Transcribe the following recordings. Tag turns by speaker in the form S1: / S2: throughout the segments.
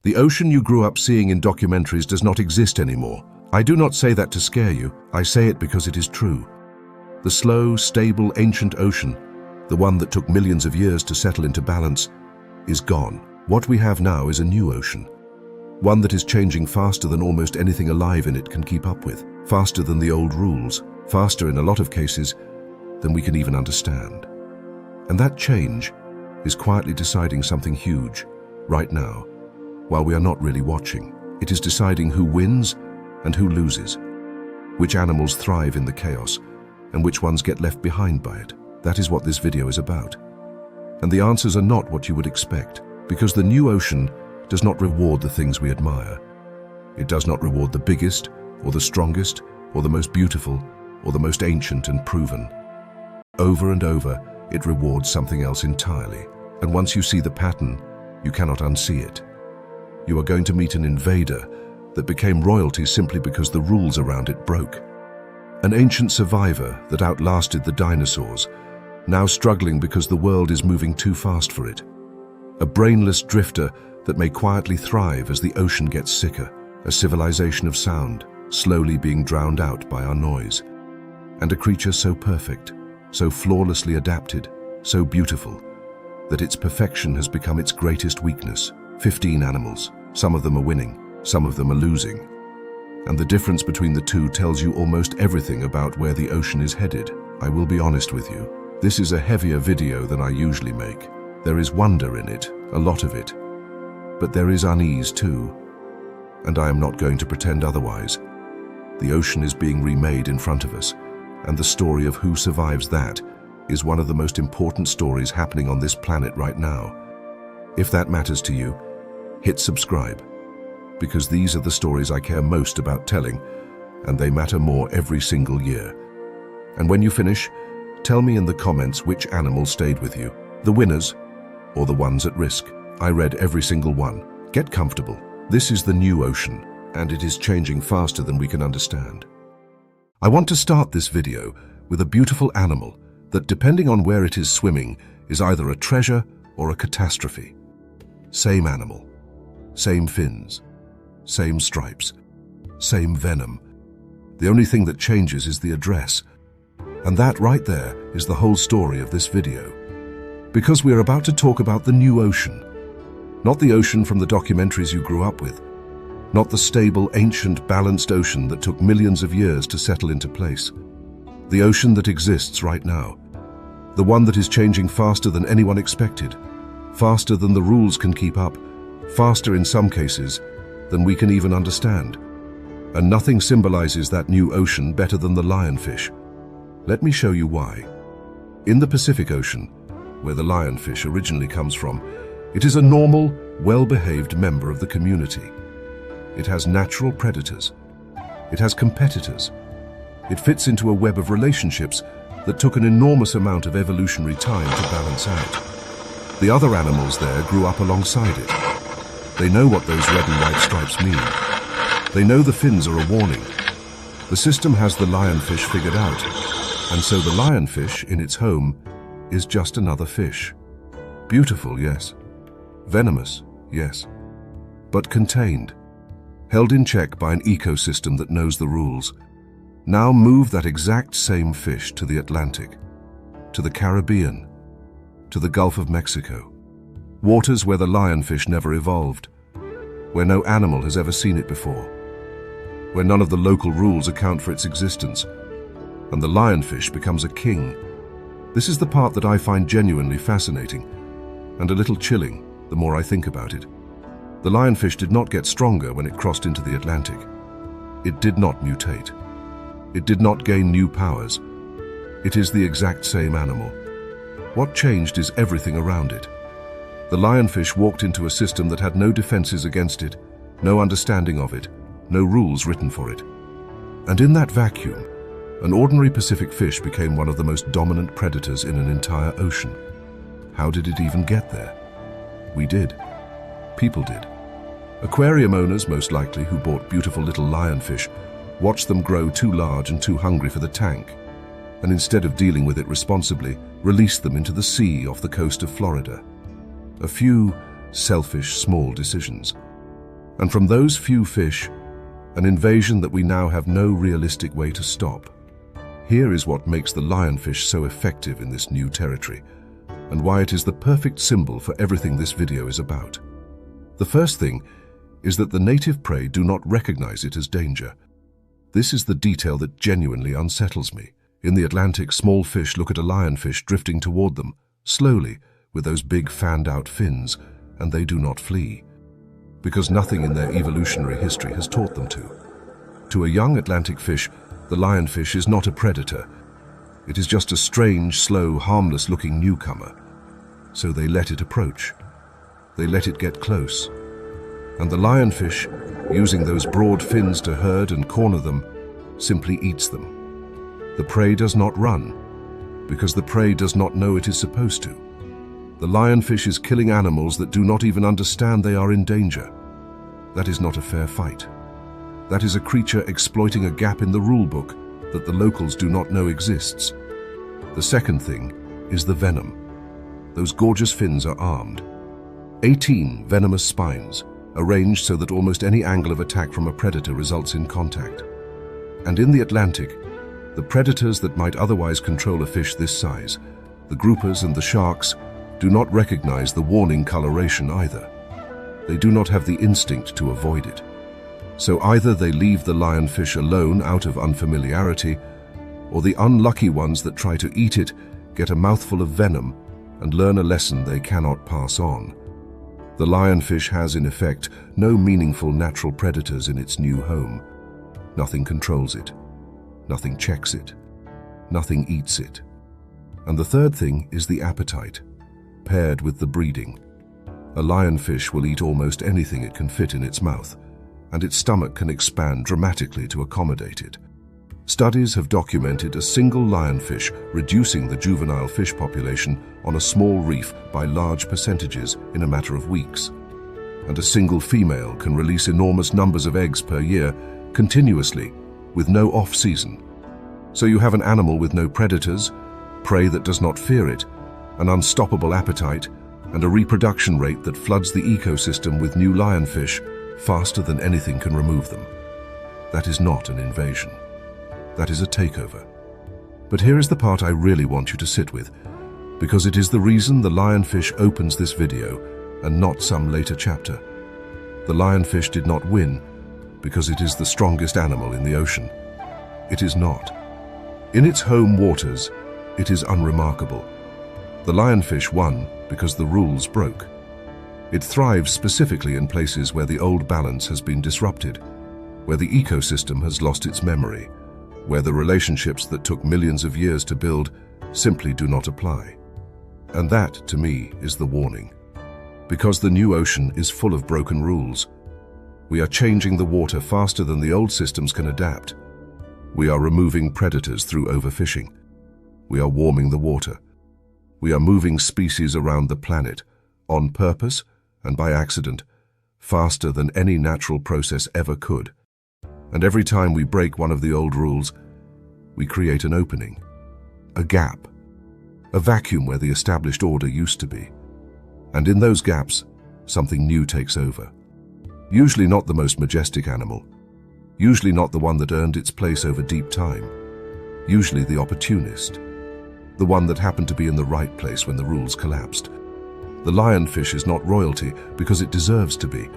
S1: The ocean you grew up seeing in documentaries does not exist anymore. I do not say that to scare you, I say it because it is true. The slow, stable, ancient ocean, the one that took millions of years to settle into balance, is gone. What we have now is a new ocean. One that is changing faster than almost anything alive in it can keep up with. Faster than the old rules. Faster in a lot of cases than we can even understand. And that change is quietly deciding something huge, right now, while we are not really watching. It is deciding who wins and who loses, which animals thrive in the chaos, and which ones get left behind by it. That is what this video is about. And the answers are not what you would expect, because the new ocean does not reward the things we admire. It does not reward the biggest, or the strongest, or the most beautiful, or the most ancient and proven. Over and over, it rewards something else entirely. And once you see the pattern, you cannot unsee it. You are going to meet an invader that became royalty simply because the rules around it broke. An ancient survivor that outlasted the dinosaurs, now struggling because the world is moving too fast for it. A brainless drifter that may quietly thrive as the ocean gets sicker. A civilization of sound, slowly being drowned out by our noise. And a creature so perfect, so flawlessly adapted, so beautiful, that its perfection has become its greatest weakness. 15 animals. Some of them are winning, some of them are losing. And the difference between the two tells you almost everything about where the ocean is headed. I will be honest with you. This is a heavier video than I usually make. There is wonder in it, a lot of it. But there is unease too. And I am not going to pretend otherwise. The ocean is being remade in front of us, and the story of who survives that is one of the most important stories happening on this planet right now. If that matters to you, hit subscribe, because these are the stories I care most about telling, and they matter more every single year. And when you finish, tell me in the comments which animal stayed with you, the winners or the ones at risk. I read every single one. Get comfortable. This is the new ocean, and it is changing faster than we can understand. I want to start this video with a beautiful animal that, depending on where it is swimming, is either a treasure or a catastrophe. Same animal, same fins, same stripes, same venom. The only thing that changes is the address. And that right there is the whole story of this video. Because we are about to talk about the new ocean. Not the ocean from the documentaries you grew up with. Not the stable, ancient, balanced ocean that took millions of years to settle into place. The ocean that exists right now. The one that is changing faster than anyone expected. Faster than the rules can keep up. Faster in some cases than we can even understand. And nothing symbolizes that new ocean better than the lionfish. Let me show you why. In the Pacific Ocean, where the lionfish originally comes from, it is a normal, well-behaved member of the community. It has natural predators. It has competitors. It fits into a web of relationships that took an enormous amount of evolutionary time to balance out. The other animals there grew up alongside it. They know what those red and white stripes mean. They know the fins are a warning. The system has the lionfish figured out, and so the lionfish in its home is just another fish. Beautiful, yes. Venomous, yes. But contained. Held in check by an ecosystem that knows the rules. Now move that exact same fish to the Atlantic, to the Caribbean, to the Gulf of Mexico. Waters where the lionfish never evolved, where no animal has ever seen it before, where none of the local rules account for its existence, and the lionfish becomes a king. This is the part that I find genuinely fascinating, and a little chilling the more I think about it. The lionfish did not get stronger when it crossed into the Atlantic. It did not mutate. It did not gain new powers. It is the exact same animal. What changed is everything around it. The lionfish walked into a system that had no defenses against it, no understanding of it, no rules written for it. And in that vacuum, an ordinary Pacific fish became one of the most dominant predators in an entire ocean. How did it even get there? We did. People did. Aquarium owners, most likely, who bought beautiful little lionfish, watched them grow too large and too hungry for the tank, and instead of dealing with it responsibly, released them into the sea off the coast of Florida. A few selfish, small decisions. And from those few fish, an invasion that we now have no realistic way to stop. Here is what makes the lionfish so effective in this new territory, and why it is the perfect symbol for everything this video is about. The first thing is that the native prey do not recognize it as danger. This is the detail that genuinely unsettles me. In the Atlantic, small fish look at a lionfish drifting toward them, slowly, with those big fanned-out fins, and they do not flee, because nothing in their evolutionary history has taught them to. To a young Atlantic fish, the lionfish is not a predator. It is just a strange, slow, harmless-looking newcomer. So they let it approach. They let it get close. And the lionfish, using those broad fins to herd and corner them, simply eats them. The prey does not run, because the prey does not know it is supposed to. The lionfish is killing animals that do not even understand they are in danger. That is not a fair fight. That is a creature exploiting a gap in the rule book that the locals do not know exists. The second thing is the venom. Those gorgeous fins are armed. 18 venomous spines, arranged so that almost any angle of attack from a predator results in contact. And in the Atlantic, the predators that might otherwise control a fish this size, the groupers and the sharks, do not recognize the warning coloration either. They do not have the instinct to avoid it. So either they leave the lionfish alone out of unfamiliarity, or the unlucky ones that try to eat it get a mouthful of venom and learn a lesson they cannot pass on. The lionfish has, in effect, no meaningful natural predators in its new home. Nothing controls it. Nothing checks it. Nothing eats it. And the third thing is the appetite, paired with the breeding. A lionfish will eat almost anything it can fit in its mouth, and its stomach can expand dramatically to accommodate it. Studies have documented a single lionfish reducing the juvenile fish population on a small reef by large percentages in a matter of weeks. And a single female can release enormous numbers of eggs per year, continuously, with no off-season. So you have an animal with no predators, prey that does not fear it, an unstoppable appetite, and a reproduction rate that floods the ecosystem with new lionfish faster than anything can remove them. That is not an invasion. That is a takeover. But here is the part I really want you to sit with, because it is the reason the lionfish opens this video and not some later chapter. The lionfish did not win because it is the strongest animal in the ocean. It is not. In its home waters, it is unremarkable. The lionfish won because the rules broke. It thrives specifically in places where the old balance has been disrupted, where the ecosystem has lost its memory, where the relationships that took millions of years to build simply do not apply. And that, to me, is the warning. Because the new ocean is full of broken rules. We are changing the water faster than the old systems can adapt. We are removing predators through overfishing. We are warming the water. We are moving species around the planet, on purpose and by accident, faster than any natural process ever could. And every time we break one of the old rules, we create an opening, a gap, a vacuum where the established order used to be. And in those gaps, something new takes over. Usually not the most majestic animal, usually not the one that earned its place over deep time, usually the opportunist, the one that happened to be in the right place when the rules collapsed. The lionfish is not royalty because it deserves to be.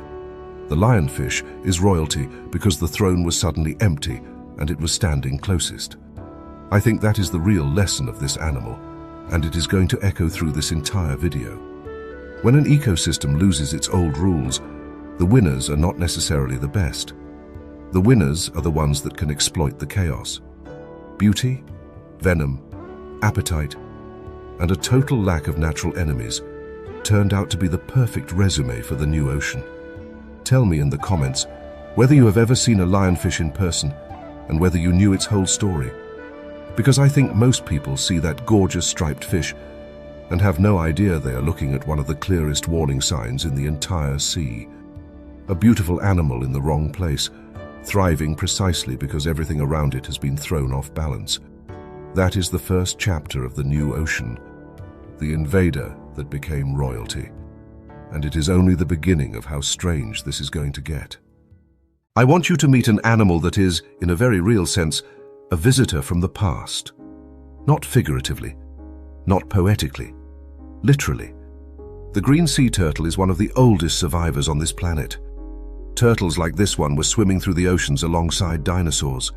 S1: The lionfish is royalty because the throne was suddenly empty and it was standing closest. I think that is the real lesson of this animal, and it is going to echo through this entire video. When an ecosystem loses its old rules, the winners are not necessarily the best. The winners are the ones that can exploit the chaos. Beauty, venom, appetite, and a total lack of natural enemies turned out to be the perfect resume for the new ocean. Tell me in the comments whether you have ever seen a lionfish in person and whether you knew its whole story. Because I think most people see that gorgeous striped fish and have no idea they are looking at one of the clearest warning signs in the entire sea. A beautiful animal in the wrong place, thriving precisely because everything around it has been thrown off balance. That is the first chapter of the new ocean, the invader that became royalty. And it is only the beginning of how strange this is going to get. I want you to meet an animal that is, in a very real sense, a visitor from the past. Not figuratively, not poetically, literally. The green sea turtle is one of the oldest survivors on this planet. Turtles like this one were swimming through the oceans alongside dinosaurs.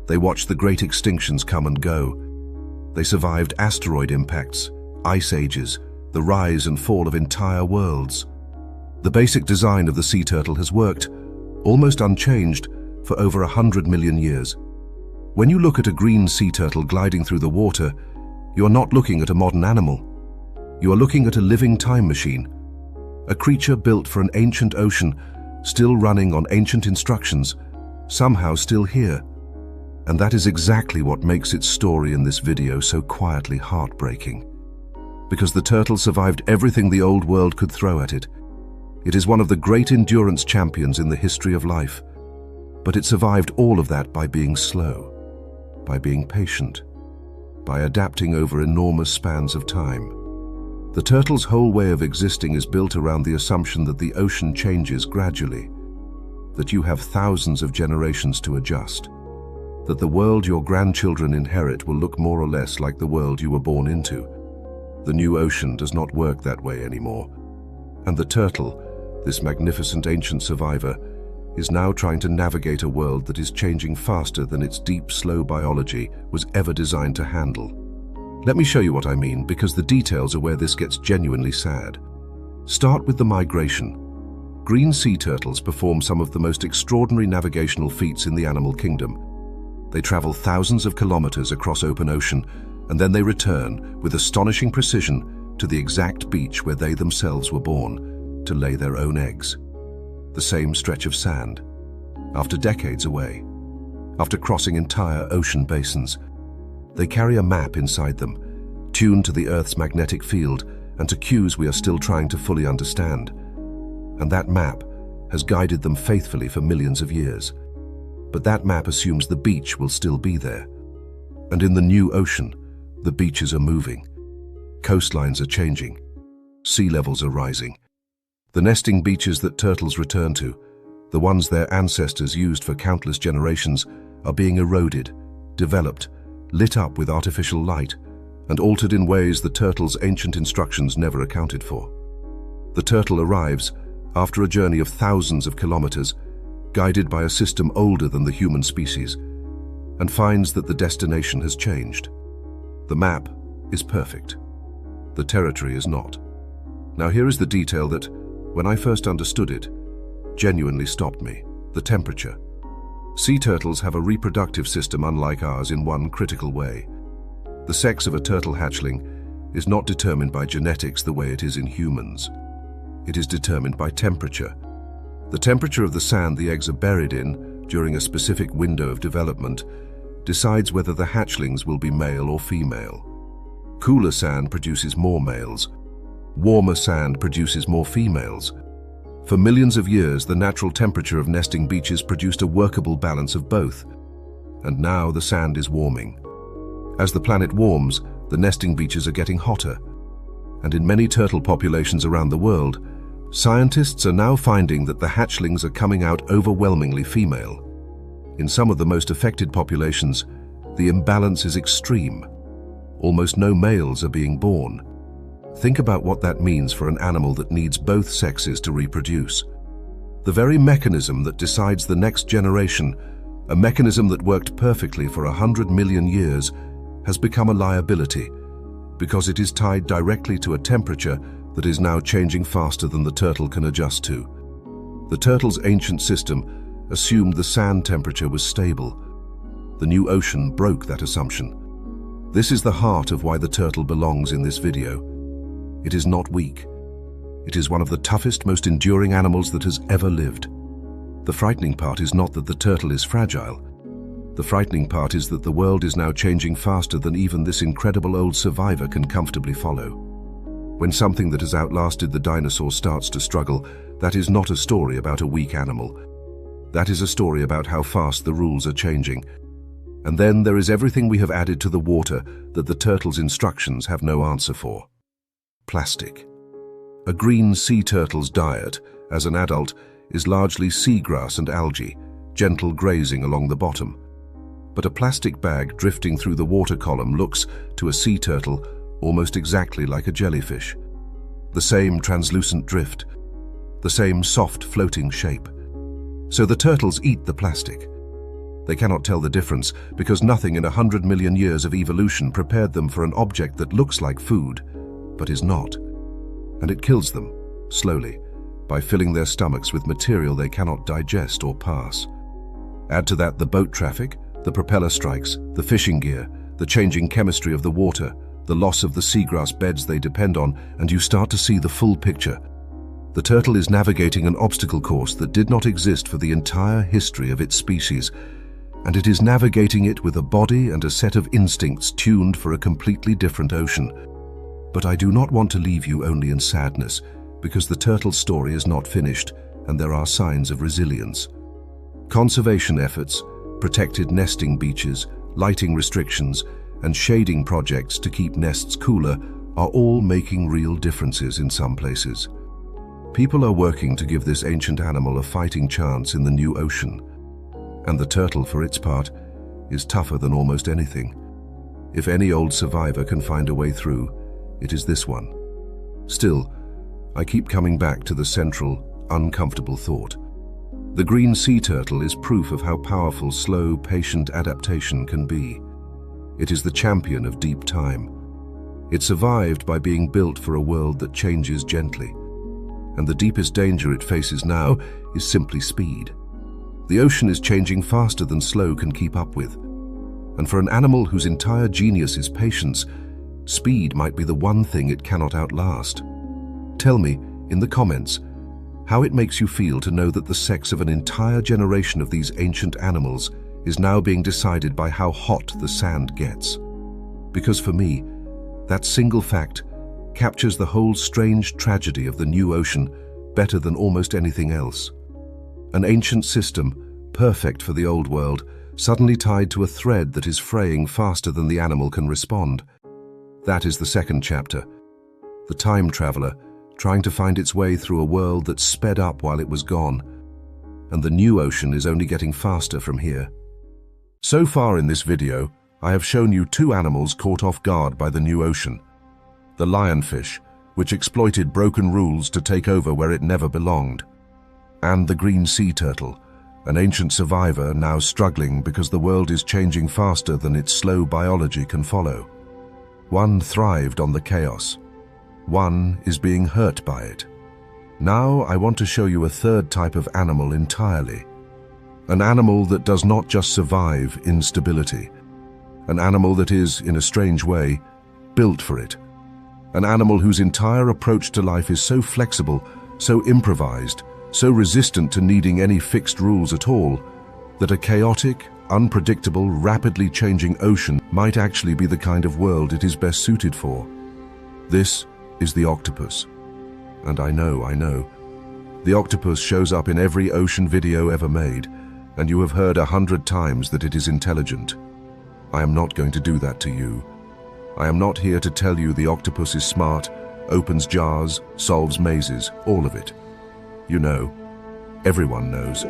S1: They watched the great extinctions come and go. They survived asteroid impacts, ice ages, the rise and fall of entire worlds. The basic design of the sea turtle has worked, almost unchanged, for over 100 million years. When you look at a green sea turtle gliding through the water, you are not looking at a modern animal. You are looking at a living time machine, a creature built for an ancient ocean, still running on ancient instructions, somehow still here. And that is exactly what makes its story in this video so quietly heartbreaking. Because the turtle survived everything the old world could throw at it. It is one of the great endurance champions in the history of life. But it survived all of that by being slow, by being patient, by adapting over enormous spans of time. The turtle's whole way of existing is built around the assumption that the ocean changes gradually, that you have thousands of generations to adjust, that the world your grandchildren inherit will look more or less like the world you were born into. The new ocean does not work that way anymore. And the turtle, this magnificent ancient survivor, is now trying to navigate a world that is changing faster than its deep, slow biology was ever designed to handle. Let me show you what I mean, because the details are where this gets genuinely sad. Start with the migration. Green sea turtles perform some of the most extraordinary navigational feats in the animal kingdom. They travel thousands of kilometers across open ocean, and then they return with astonishing precision to the exact beach where they themselves were born, to lay their own eggs. The same stretch of sand, after decades away, after crossing entire ocean basins. They carry a map inside them, tuned to the Earth's magnetic field and to cues we are still trying to fully understand. And that map has guided them faithfully for millions of years. But that map assumes the beach will still be there. And in the new ocean, the beaches are moving. Coastlines are changing. Sea levels are rising. The nesting beaches that turtles return to, the ones their ancestors used for countless generations, are being eroded, developed, lit up with artificial light, and altered in ways the turtle's ancient instructions never accounted for. The turtle arrives, after a journey of thousands of kilometers, guided by a system older than the human species, and finds that the destination has changed. The map is perfect. The territory is not. Now here is the detail that, when I first understood it, genuinely stopped me: the temperature. Sea turtles have a reproductive system unlike ours in one critical way. The sex of a turtle hatchling is not determined by genetics the way it is in humans. It is determined by temperature. The temperature of the sand the eggs are buried in during a specific window of development decides whether the hatchlings will be male or female. Cooler sand produces more males. Warmer sand produces more females. For millions of years, the natural temperature of nesting beaches produced a workable balance of both. And now the sand is warming. As the planet warms, the nesting beaches are getting hotter. And in many turtle populations around the world, scientists are now finding that the hatchlings are coming out overwhelmingly female. In some of the most affected populations, the imbalance is extreme. Almost no males are being born. Think about what that means for an animal that needs both sexes to reproduce. The very mechanism that decides the next generation, a mechanism that worked perfectly for 100 million years, has become a liability because it is tied directly to a temperature that is now changing faster than the turtle can adjust to. The turtle's ancient system assumed the sand temperature was stable. The new ocean broke that assumption. This is the heart of why the turtle belongs in this video. It is not weak. It is one of the toughest, most enduring animals that has ever lived. The frightening part is not that the turtle is fragile. The frightening part is that the world is now changing faster than even this incredible old survivor can comfortably follow. When something that has outlasted the dinosaurs starts to struggle, that is not a story about a weak animal. That is a story about how fast the rules are changing. And then there is everything we have added to the water that the turtle's instructions have no answer for. Plastic. A green sea turtle's diet, as an adult, is largely seagrass and algae, gentle grazing along the bottom. But a plastic bag drifting through the water column looks, to a sea turtle, almost exactly like a jellyfish. The same translucent drift, the same soft floating shape. So the turtles eat the plastic. They cannot tell the difference because nothing in 100 million years of evolution prepared them for an object that looks like food, but is not. And it kills them, slowly, by filling their stomachs with material they cannot digest or pass. Add to that the boat traffic, the propeller strikes, the fishing gear, the changing chemistry of the water, the loss of the seagrass beds they depend on, and you start to see the full picture. The turtle is navigating an obstacle course that did not exist for the entire history of its species, and it is navigating it with a body and a set of instincts tuned for a completely different ocean. But I do not want to leave you only in sadness, because the turtle's story is not finished, and there are signs of resilience. Conservation efforts, protected nesting beaches, lighting restrictions, and shading projects to keep nests cooler are all making real differences in some places. People are working to give this ancient animal a fighting chance in the new ocean. And the turtle, for its part, is tougher than almost anything. If any old survivor can find a way through, it is this one. Still, I keep coming back to the central, uncomfortable thought. The green sea turtle is proof of how powerful slow, patient adaptation can be. It is the champion of deep time. It survived by being built for a world that changes gently. And the deepest danger it faces now is simply speed. The ocean is changing faster than slow can keep up with. And for an animal whose entire genius is patience, speed might be the one thing it cannot outlast. Tell me, in the comments, how it makes you feel to know that the sex of an entire generation of these ancient animals is now being decided by how hot the sand gets. Because for me, that single fact captures the whole strange tragedy of the new ocean better than almost anything else. An ancient system, perfect for the old world, suddenly tied to a thread that is fraying faster than the animal can respond. That is the second chapter. The time traveler, trying to find its way through a world that sped up while it was gone. And the new ocean is only getting faster from here. So far in this video, I have shown you two animals caught off guard by the new ocean. The lionfish, which exploited broken rules to take over where it never belonged. And the green sea turtle, an ancient survivor now struggling because the world is changing faster than its slow biology can follow. One thrived on the chaos. One is being hurt by it. Now I want to show you a third type of animal entirely. An animal that does not just survive instability. An animal that is, in a strange way, built for it. An animal whose entire approach to life is so flexible, so improvised, so resistant to needing any fixed rules at all, that a chaotic, unpredictable, rapidly changing ocean might actually be the kind of world it is best suited for. This is the octopus. And I know. The octopus shows up in every ocean video ever made, and you have heard 100 times that it is intelligent. I am not going to do that to you. I am not here to tell you the octopus is smart, opens jars, solves mazes, all of it. You know, everyone knows.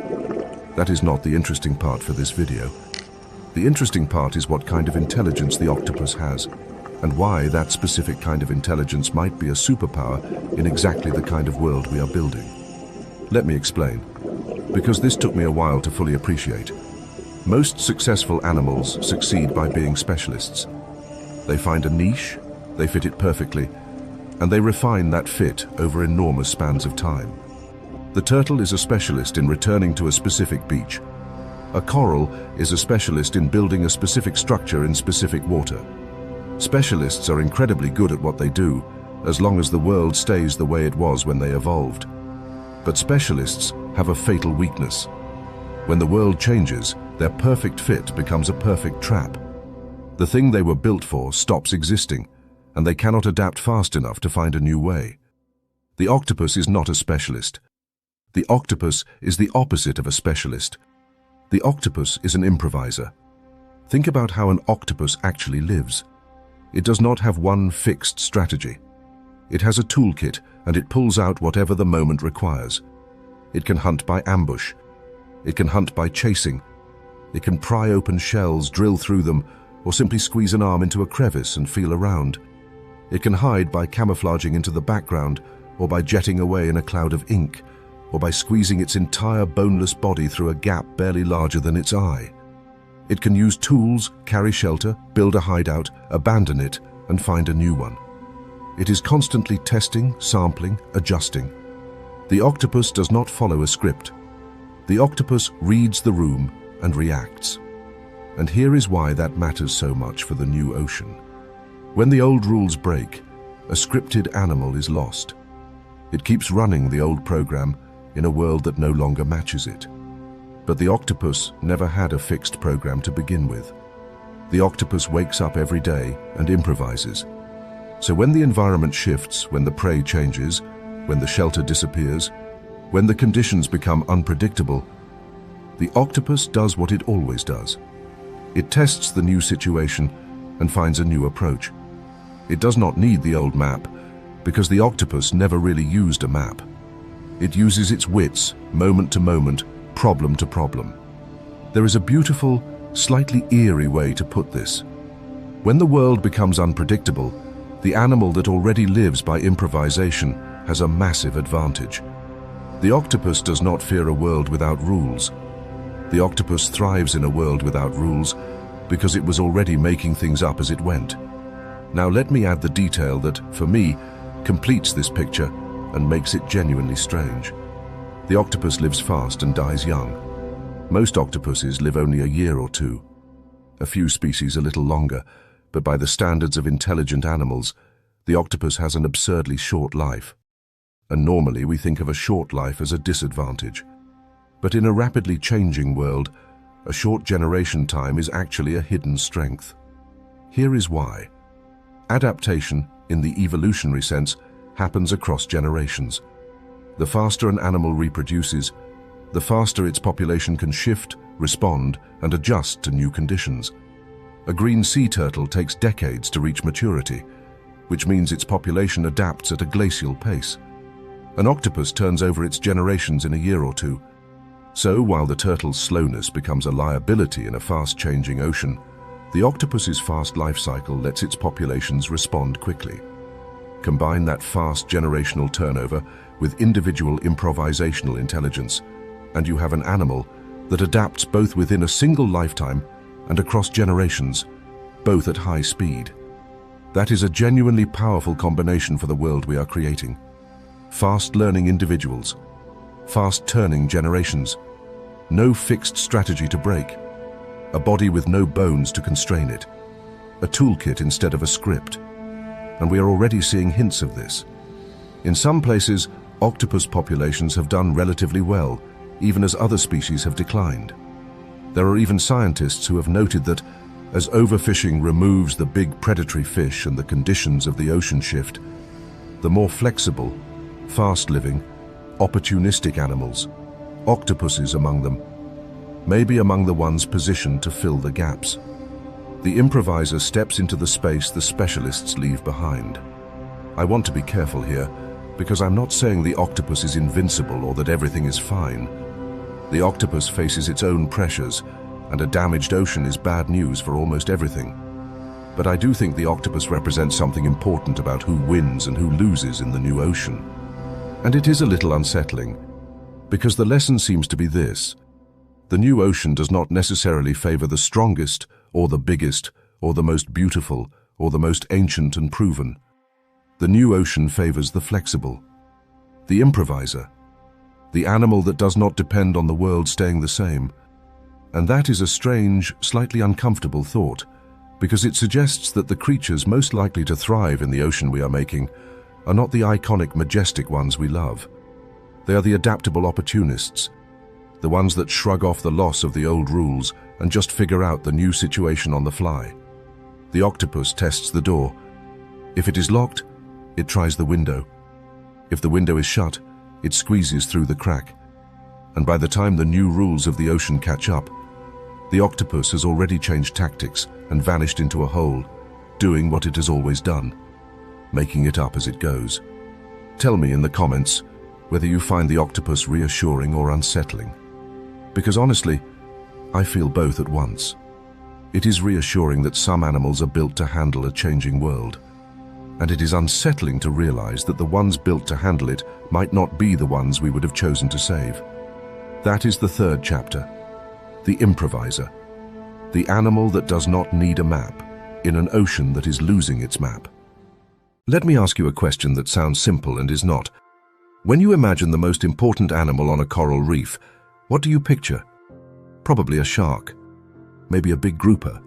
S1: That is not the interesting part for this video. The interesting part is what kind of intelligence the octopus has, and why that specific kind of intelligence might be a superpower in exactly the kind of world we are building. Let me explain, because this took me a while to fully appreciate. Most successful animals succeed by being specialists. They find a niche, they fit it perfectly, and they refine that fit over enormous spans of time. The turtle is a specialist in returning to a specific beach. A coral is a specialist in building a specific structure in specific water. Specialists are incredibly good at what they do, as long as the world stays the way it was when they evolved. But specialists have a fatal weakness. When the world changes, their perfect fit becomes a perfect trap. The thing they were built for stops existing, and they cannot adapt fast enough to find a new way. The octopus is not a specialist. The octopus is the opposite of a specialist. The octopus is an improviser. Think about how an octopus actually lives. It does not have one fixed strategy. It has a toolkit, and it pulls out whatever the moment requires. It can hunt by ambush. It can hunt by chasing. It can pry open shells, drill through them, or simply squeeze an arm into a crevice and feel around. It can hide by camouflaging into the background, or by jetting away in a cloud of ink, or by squeezing its entire boneless body through a gap barely larger than its eye. It can use tools, carry shelter, build a hideout, abandon it, and find a new one. It is constantly testing, sampling, adjusting. The octopus does not follow a script. The octopus reads the room and reacts. And here is why that matters so much for the new ocean. When the old rules break, a scripted animal is lost. It keeps running the old program in a world that no longer matches it. But the octopus never had a fixed program to begin with. The octopus wakes up every day and improvises. So when the environment shifts, when the prey changes, when the shelter disappears, when the conditions become unpredictable, the octopus does what it always does. It tests the new situation and finds a new approach. It does not need the old map, because the octopus never really used a map. It uses its wits, moment to moment, problem to problem. There is a beautiful, slightly eerie way to put this. When the world becomes unpredictable, the animal that already lives by improvisation has a massive advantage. The octopus does not fear a world without rules. The octopus thrives in a world without rules because it was already making things up as it went. Now let me add the detail that, for me, completes this picture and makes it genuinely strange. The octopus lives fast and dies young. Most octopuses live only a year or two. A few species a little longer, but by the standards of intelligent animals, the octopus has an absurdly short life. And normally we think of a short life as a disadvantage. But in a rapidly changing world, a short generation time is actually a hidden strength. Here is why. Adaptation, in the evolutionary sense, happens across generations. The faster an animal reproduces, the faster its population can shift, respond, and adjust to new conditions. A green sea turtle takes decades to reach maturity, which means its population adapts at a glacial pace. An octopus turns over its generations in a year or two. So, while the turtle's slowness becomes a liability in a fast-changing ocean, the octopus's fast life cycle lets its populations respond quickly. Combine that fast generational turnover with individual improvisational intelligence, and you have an animal that adapts both within a single lifetime and across generations, both at high speed. That is a genuinely powerful combination for the world we are creating. Fast-learning individuals, fast-turning generations, no fixed strategy to break, a body with no bones to constrain it, a toolkit instead of a script. And we are already seeing hints of this. In some places, octopus populations have done relatively well, even as other species have declined. There are even scientists who have noted that as overfishing removes the big predatory fish and the conditions of the ocean shift, the more flexible, fast-living, opportunistic animals, octopuses among them, may be among the ones positioned to fill the gaps. The improviser steps into the space the specialists leave behind. I want to be careful here, because I'm not saying the octopus is invincible or that everything is fine. The octopus faces its own pressures, and a damaged ocean is bad news for almost everything. But I do think the octopus represents something important about who wins and who loses in the new ocean. And it is a little unsettling, because the lesson seems to be this: the new ocean does not necessarily favor the strongest, or the biggest, or the most beautiful, or the most ancient and proven. The new ocean favors the flexible, the improviser, the animal that does not depend on the world staying the same. And that is a strange, slightly uncomfortable thought, because it suggests that the creatures most likely to thrive in the ocean we are making are not the iconic, majestic ones we love. They are the adaptable opportunists, the ones that shrug off the loss of the old rules and just figure out the new situation on the fly. The octopus tests the door. If it is locked, it tries the window. If the window is shut, it squeezes through the crack. And by the time the new rules of the ocean catch up, the octopus has already changed tactics and vanished into a hole, doing what it has always done. making it up as it goes. Tell me in the comments whether you find the octopus reassuring or unsettling. Because honestly, I feel both at once. It is reassuring that some animals are built to handle a changing world. And it is unsettling to realize that the ones built to handle it might not be the ones we would have chosen to save. That is the third chapter, the improviser, the animal that does not need a map in an ocean that is losing its map. Let me ask you a question that sounds simple and is not. When you imagine the most important animal on a coral reef, what do you picture? Probably a shark, maybe a big grouper,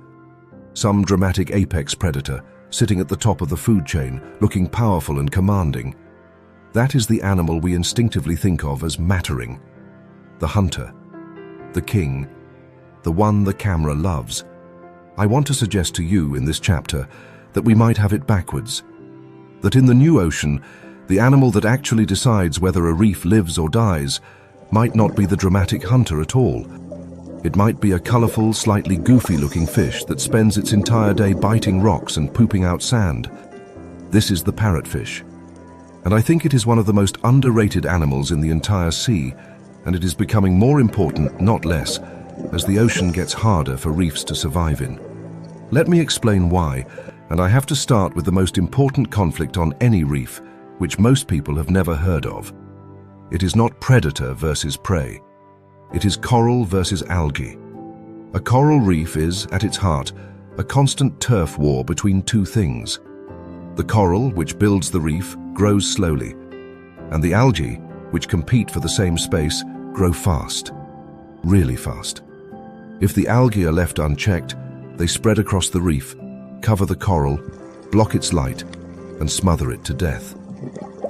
S1: some dramatic apex predator sitting at the top of the food chain, looking powerful and commanding. That is the animal we instinctively think of as mattering. The hunter, the king, the one the camera loves. I want to suggest to you in this chapter that we might have it backwards. That in the new ocean, the animal that actually decides whether a reef lives or dies might not be the dramatic hunter at all. It might be a colorful, slightly goofy-looking fish that spends its entire day biting rocks and pooping out sand. This is the parrotfish. And I think it is one of the most underrated animals in the entire sea, and it is becoming more important, not less, as the ocean gets harder for reefs to survive in. Let me explain why, and I have to start with the most important conflict on any reef, which most people have never heard of. It is not predator versus prey. It is coral versus algae. A coral reef is, at its heart, a constant turf war between two things. The coral, which builds the reef, grows slowly, and the algae, which compete for the same space, grow fast, really fast. If the algae are left unchecked, they spread across the reef, cover the coral, block its light, and smother it to death.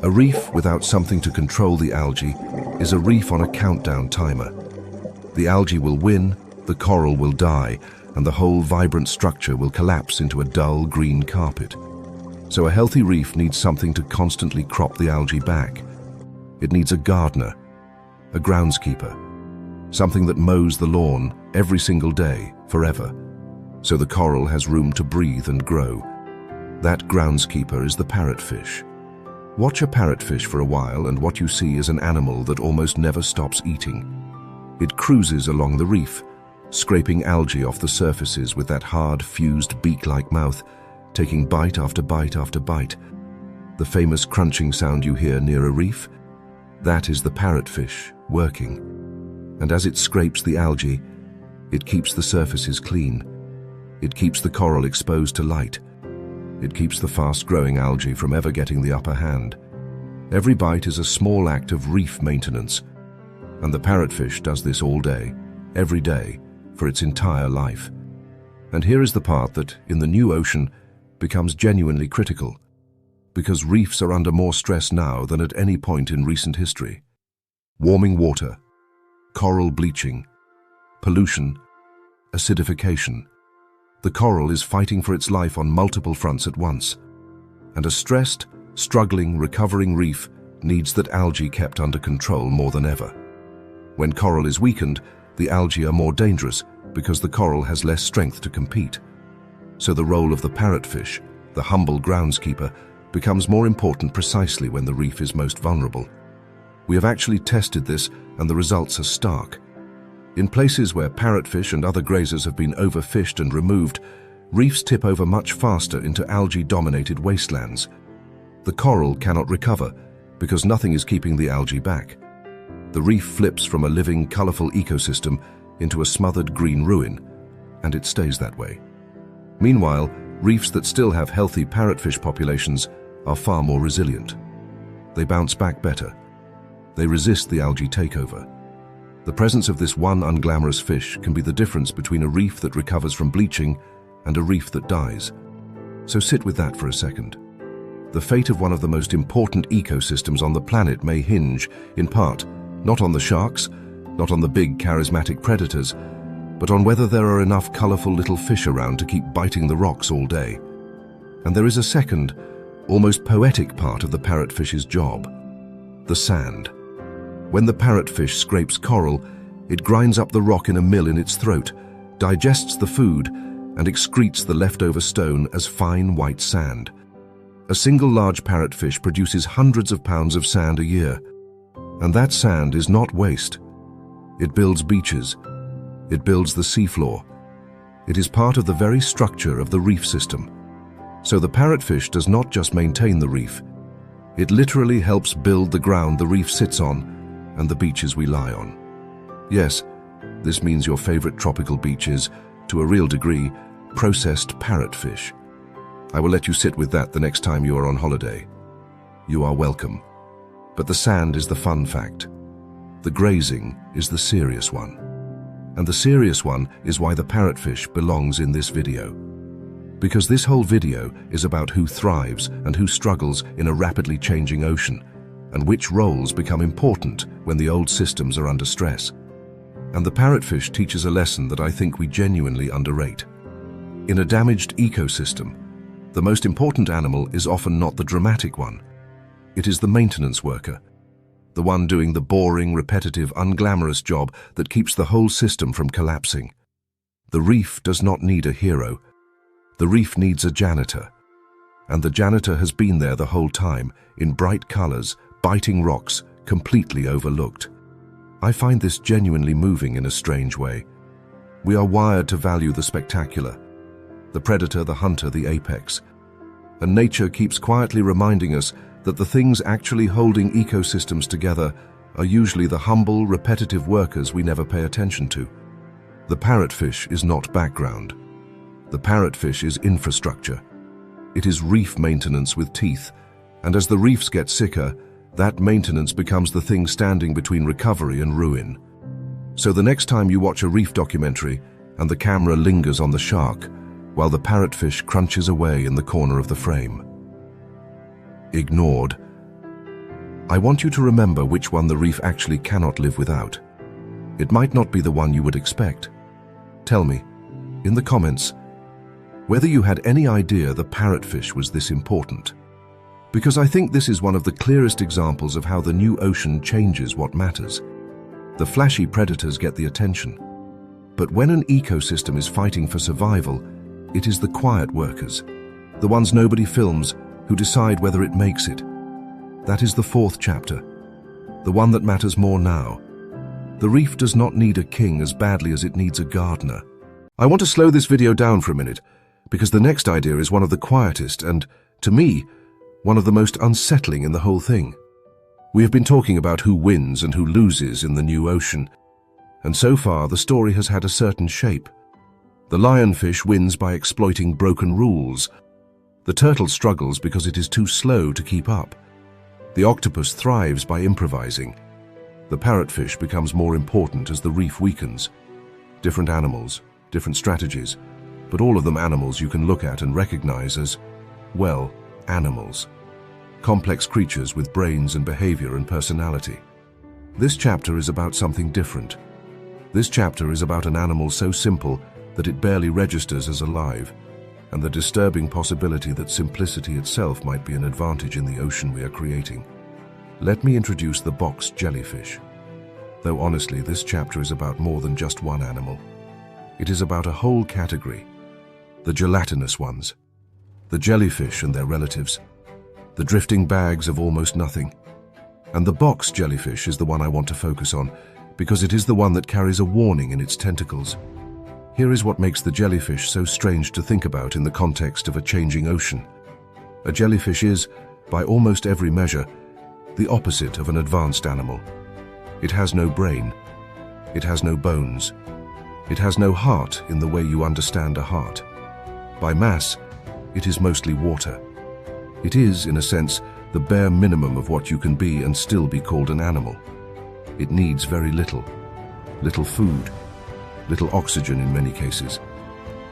S1: A reef without something to control the algae is a reef on a countdown timer. The algae will win, the coral will die, and the whole vibrant structure will collapse into a dull green carpet. So a healthy reef needs something to constantly crop the algae back. It needs a gardener, a groundskeeper, something that mows the lawn every single day, forever, so the coral has room to breathe and grow. That groundskeeper is the parrotfish. Watch a parrotfish for a while and what you see is an animal that almost never stops eating. It cruises along the reef, scraping algae off the surfaces with that hard, fused beak-like mouth, taking bite after bite after bite. The famous crunching sound you hear near a reef? That is the parrotfish working. And as it scrapes the algae, it keeps the surfaces clean. It keeps the coral exposed to light. It keeps the fast-growing algae from ever getting the upper hand. Every bite is a small act of reef maintenance, and the parrotfish does this all day, every day, for its entire life. And here is the part that, in the new ocean, becomes genuinely critical, because reefs are under more stress now than at any point in recent history. Warming water, coral bleaching, pollution, acidification. The coral is fighting for its life on multiple fronts at once, and a stressed, struggling, recovering reef needs that algae kept under control more than ever. When coral is weakened, the algae are more dangerous because the coral has less strength to compete. So the role of the parrotfish, the humble groundskeeper, becomes more important precisely when the reef is most vulnerable. We have actually tested this, and the results are stark. In places where parrotfish and other grazers have been overfished and removed, reefs tip over much faster into algae-dominated wastelands. The coral cannot recover because nothing is keeping the algae back. The reef flips from a living, colorful ecosystem into a smothered green ruin, and it stays that way. Meanwhile, reefs that still have healthy parrotfish populations are far more resilient. They bounce back better. They resist the algae takeover. The presence of this one unglamorous fish can be the difference between a reef that recovers from bleaching and a reef that dies. So sit with that for a second. The fate of one of the most important ecosystems on the planet may hinge, in part, not on the sharks, not on the big charismatic predators, but on whether there are enough colorful little fish around to keep biting the rocks all day. And there is a second, almost poetic part of the parrotfish's job: the sand. When the parrotfish scrapes coral, it grinds up the rock in a mill in its throat, digests the food, and excretes the leftover stone as fine white sand. A single large parrotfish produces hundreds of pounds of sand a year. And that sand is not waste. It builds beaches. It builds the seafloor. It is part of the very structure of the reef system. So the parrotfish does not just maintain the reef. It literally helps build the ground the reef sits on and the beaches we lie on. Yes, this means your favorite tropical beach is, to a real degree, processed parrotfish. I will let you sit with that the next time you are on holiday. You are welcome. But the sand is the fun fact. The grazing is the serious one. And the serious one is why the parrotfish belongs in this video. Because this whole video is about who thrives and who struggles in a rapidly changing ocean, and which roles become important when the old systems are under stress. And the parrotfish teaches a lesson that I think we genuinely underrate. In a damaged ecosystem, the most important animal is often not the dramatic one. It is the maintenance worker, the one doing the boring, repetitive, unglamorous job that keeps the whole system from collapsing. The reef does not need a hero. The reef needs a janitor. And the janitor has been there the whole time, in bright colors, biting rocks, completely overlooked. I find this genuinely moving in a strange way. We are wired to value the spectacular, the predator, the hunter, the apex. And nature keeps quietly reminding us that the things actually holding ecosystems together are usually the humble, repetitive workers we never pay attention to. The parrotfish is not background. The parrotfish is infrastructure. It is reef maintenance with teeth, and as the reefs get sicker, that maintenance becomes the thing standing between recovery and ruin. So the next time you watch a reef documentary and the camera lingers on the shark, while the parrotfish crunches away in the corner of the frame. Ignored. I want you to remember which one the reef actually cannot live without. It might not be the one you would expect. Tell me, in the comments, whether you had any idea the parrotfish was this important. Because I think this is one of the clearest examples of how the new ocean changes what matters. The flashy predators get the attention. But when an ecosystem is fighting for survival, it is the quiet workers, the ones nobody films, who decide whether it makes it. That is the fourth chapter, the one that matters more now. The reef does not need a king as badly as it needs a gardener. I want to slow this video down for a minute, because the next idea is one of the quietest and, to me, one of the most unsettling in the whole thing. We have been talking about who wins and who loses in the new ocean, and so far the story has had a certain shape. The lionfish wins by exploiting broken rules. The turtle struggles because it is too slow to keep up. The octopus thrives by improvising. The parrotfish becomes more important as the reef weakens. Different animals, different strategies, but all of them animals you can look at and recognize as, well, animals. Complex creatures with brains and behavior and personality. This chapter is about something different. This chapter is about an animal so simple that it barely registers as alive, and the disturbing possibility that simplicity itself might be an advantage in the ocean we are creating. Let me introduce the box jellyfish. Though honestly, this chapter is about more than just one animal. It is about a whole category. The gelatinous ones. The jellyfish and their relatives. The drifting bags of almost nothing. And the box jellyfish is the one I want to focus on, because it is the one that carries a warning in its tentacles. Here is what makes the jellyfish so strange to think about in the context of a changing ocean. A jellyfish is, by almost every measure, the opposite of an advanced animal. It has no brain. It has no bones. It has no heart in the way you understand a heart. By mass, it is mostly water. It is, in a sense, the bare minimum of what you can be and still be called an animal. It needs very little. Little food. Little oxygen in many cases.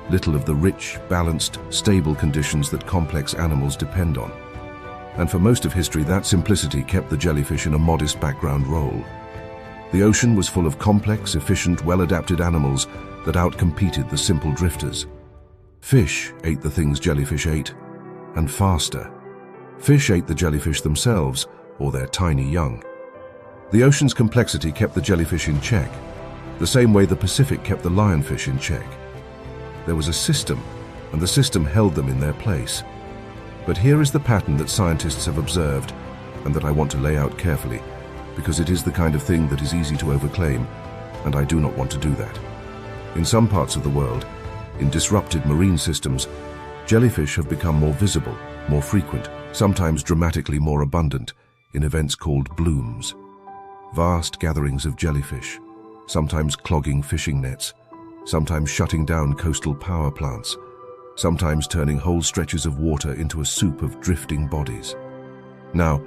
S1: Little of the rich, balanced, stable conditions that complex animals depend on. And for most of history, that simplicity kept the jellyfish in a modest background role. The ocean was full of complex, efficient, well-adapted animals that outcompeted the simple drifters. Fish ate the things jellyfish ate, and faster. Fish ate the jellyfish themselves, or their tiny young. The ocean's complexity kept the jellyfish in check, the same way the Pacific kept the lionfish in check. There was a system, and the system held them in their place. But here is the pattern that scientists have observed and that I want to lay out carefully, because it is the kind of thing that is easy to overclaim, and I do not want to do that. In some parts of the world, in disrupted marine systems, jellyfish have become more visible, more frequent, sometimes dramatically more abundant, in events called blooms. Vast gatherings of jellyfish, sometimes clogging fishing nets, sometimes shutting down coastal power plants, sometimes turning whole stretches of water into a soup of drifting bodies. Now,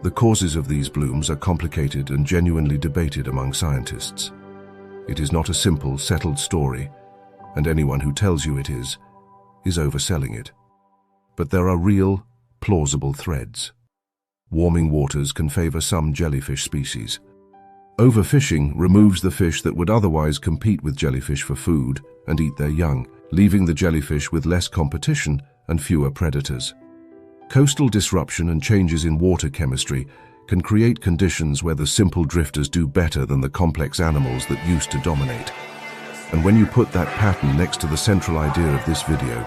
S1: the causes of these blooms are complicated and genuinely debated among scientists. It is not a simple, settled story, and anyone who tells you it is overselling it. But there are real, plausible threads. Warming waters can favor some jellyfish species. Overfishing removes the fish that would otherwise compete with jellyfish for food and eat their young, leaving the jellyfish with less competition and fewer predators. Coastal disruption and changes in water chemistry can create conditions where the simple drifters do better than the complex animals that used to dominate. And when you put that pattern next to the central idea of this video,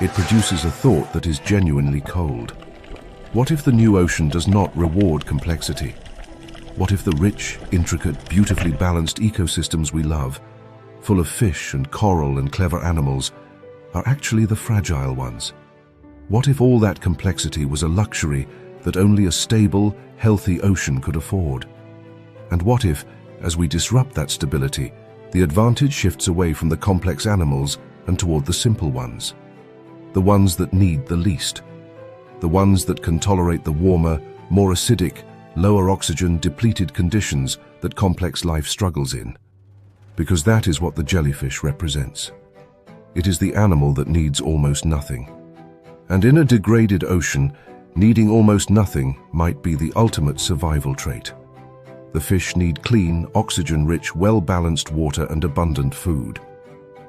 S1: it produces a thought that is genuinely cold. What if the new ocean does not reward complexity? What if the rich, intricate, beautifully balanced ecosystems we love, full of fish and coral and clever animals, are actually the fragile ones? What if all that complexity was a luxury that only a stable, healthy ocean could afford? And what if, as we disrupt that stability, the advantage shifts away from the complex animals and toward the simple ones? The ones that need the least. The ones that can tolerate the warmer, more acidic, lower oxygen, depleted conditions that complex life struggles in. Because that is what the jellyfish represents. It is the animal that needs almost nothing. And in a degraded ocean, needing almost nothing might be the ultimate survival trait. The fish need clean, oxygen-rich, well-balanced water and abundant food.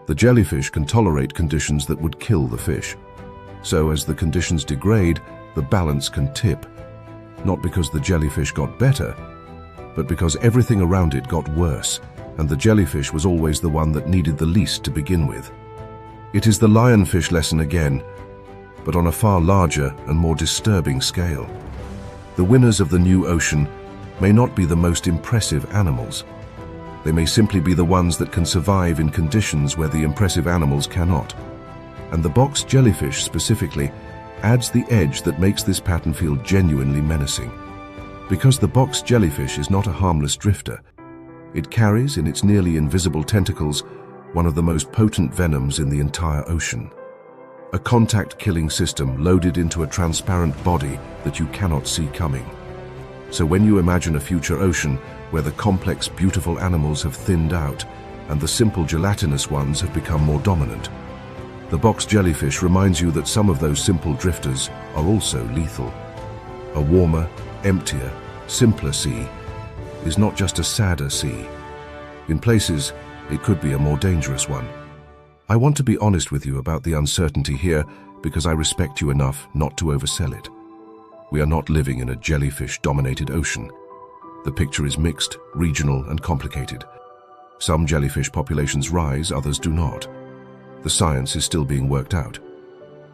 S1: The jellyfish can tolerate conditions that would kill the fish. So as the conditions degrade, the balance can tip. Not because the jellyfish got better, but because everything around it got worse, and the jellyfish was always the one that needed the least to begin with. It is the lionfish lesson again, but on a far larger and more disturbing scale. The winners of the new ocean may not be the most impressive animals. They may simply be the ones that can survive in conditions where the impressive animals cannot. And the box jellyfish specifically adds the edge that makes this pattern feel genuinely menacing. Because the box jellyfish is not a harmless drifter. It carries in its nearly invisible tentacles one of the most potent venoms in the entire ocean. A contact-killing system loaded into a transparent body that you cannot see coming. So when you imagine a future ocean where the complex, beautiful animals have thinned out and the simple, gelatinous ones have become more dominant, the box jellyfish reminds you that some of those simple drifters are also lethal. A warmer, emptier, simpler sea is not just a sadder sea. In places, it could be a more dangerous one. I want to be honest with you about the uncertainty here because I respect you enough not to oversell it. We are not living in a jellyfish-dominated ocean. The picture is mixed, regional, and complicated. Some jellyfish populations rise, others do not. The science is still being worked out.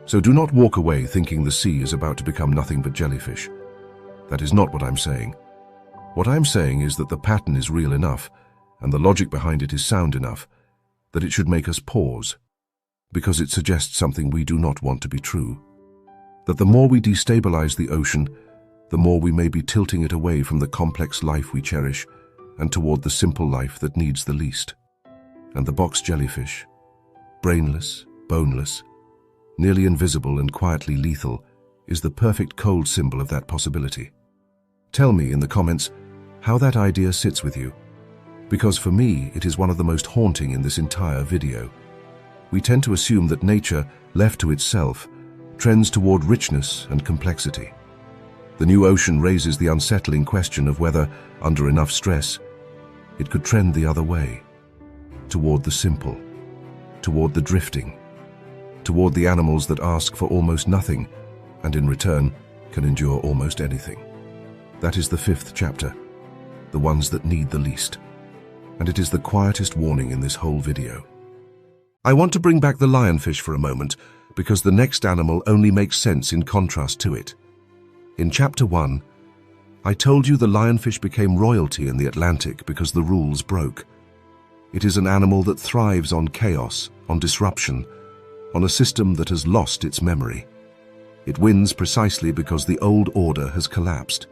S1: So do not walk away thinking the sea is about to become nothing but jellyfish. That is not what I'm saying. What I'm saying is that the pattern is real enough, and the logic behind it is sound enough, that it should make us pause, because it suggests something we do not want to be true. That the more we destabilize the ocean, the more we may be tilting it away from the complex life we cherish and toward the simple life that needs the least. And the box jellyfish, brainless, boneless, nearly invisible and quietly lethal, is the perfect cold symbol of that possibility. Tell me in the comments how that idea sits with you, because for me it is one of the most haunting in this entire video. We tend to assume that nature, left to itself, trends toward richness and complexity. The new ocean raises the unsettling question of whether, under enough stress, it could trend the other way, toward the simple, toward the drifting, toward the animals that ask for almost nothing and in return can endure almost anything. That is the 5th chapter, the ones that need the least. And it is the quietest warning in this whole video. I want to bring back the lionfish for a moment, because the next animal only makes sense in contrast to it. In Chapter 1, I told you the lionfish became royalty in the Atlantic because the rules broke. It is an animal that thrives on chaos, on disruption, on a system that has lost its memory. It wins precisely because the old order has collapsed.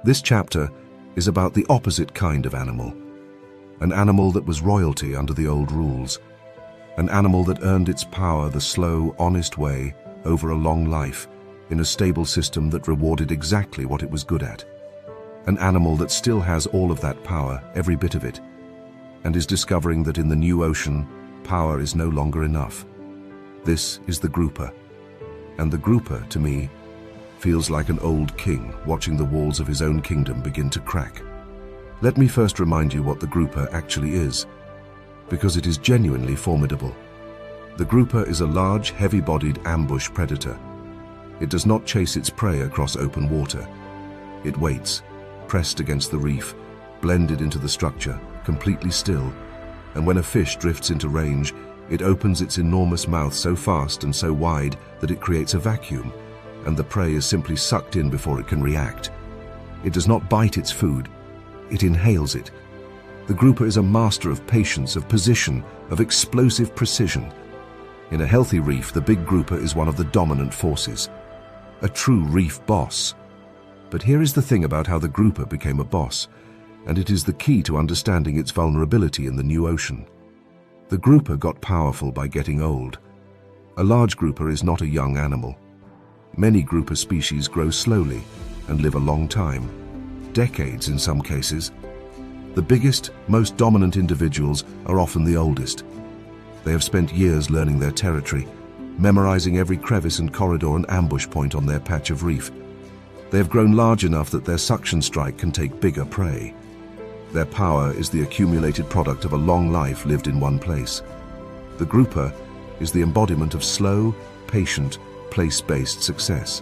S1: This chapter is about the opposite kind of animal. An animal that was royalty under the old rules. An animal that earned its power the slow, honest way over a long life in a stable system that rewarded exactly what it was good at. An animal that still has all of that power, every bit of it, and is discovering that in the new ocean, power is no longer enough. This is the grouper. And the grouper, to me, feels like an old king watching the walls of his own kingdom begin to crack. Let me first remind you what the grouper actually is, because it is genuinely formidable. The grouper is a large, heavy-bodied ambush predator. It does not chase its prey across open water. It waits, pressed against the reef, blended into the structure, completely still, and when a fish drifts into range, it opens its enormous mouth so fast and so wide that it creates a vacuum, and the prey is simply sucked in before it can react. It does not bite its food, it inhales it. The grouper is a master of patience, of position, of explosive precision. In a healthy reef, the big grouper is one of the dominant forces, a true reef boss. But here is the thing about how the grouper became a boss, and it is the key to understanding its vulnerability in the new ocean. The grouper got powerful by getting old. A large grouper is not a young animal. Many grouper species grow slowly and live a long time, decades in some cases. The biggest, most dominant individuals are often the oldest. They have spent years learning their territory, memorizing every crevice and corridor and ambush point on their patch of reef. They have grown large enough that their suction strike can take bigger prey. Their power is the accumulated product of a long life lived in one place. The grouper is the embodiment of slow, patient, place-based success.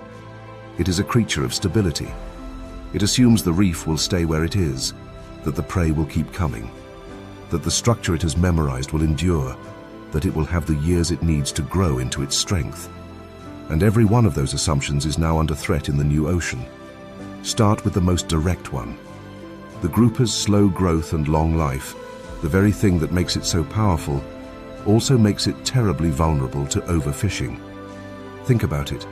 S1: It is a creature of stability. It assumes the reef will stay where it is, that the prey will keep coming, that the structure it has memorized will endure, that it will have the years it needs to grow into its strength. And every one of those assumptions is now under threat in the new ocean. Start with the most direct one. The grouper's slow growth and long life, the very thing that makes it so powerful, also makes it terribly vulnerable to overfishing. Think about it.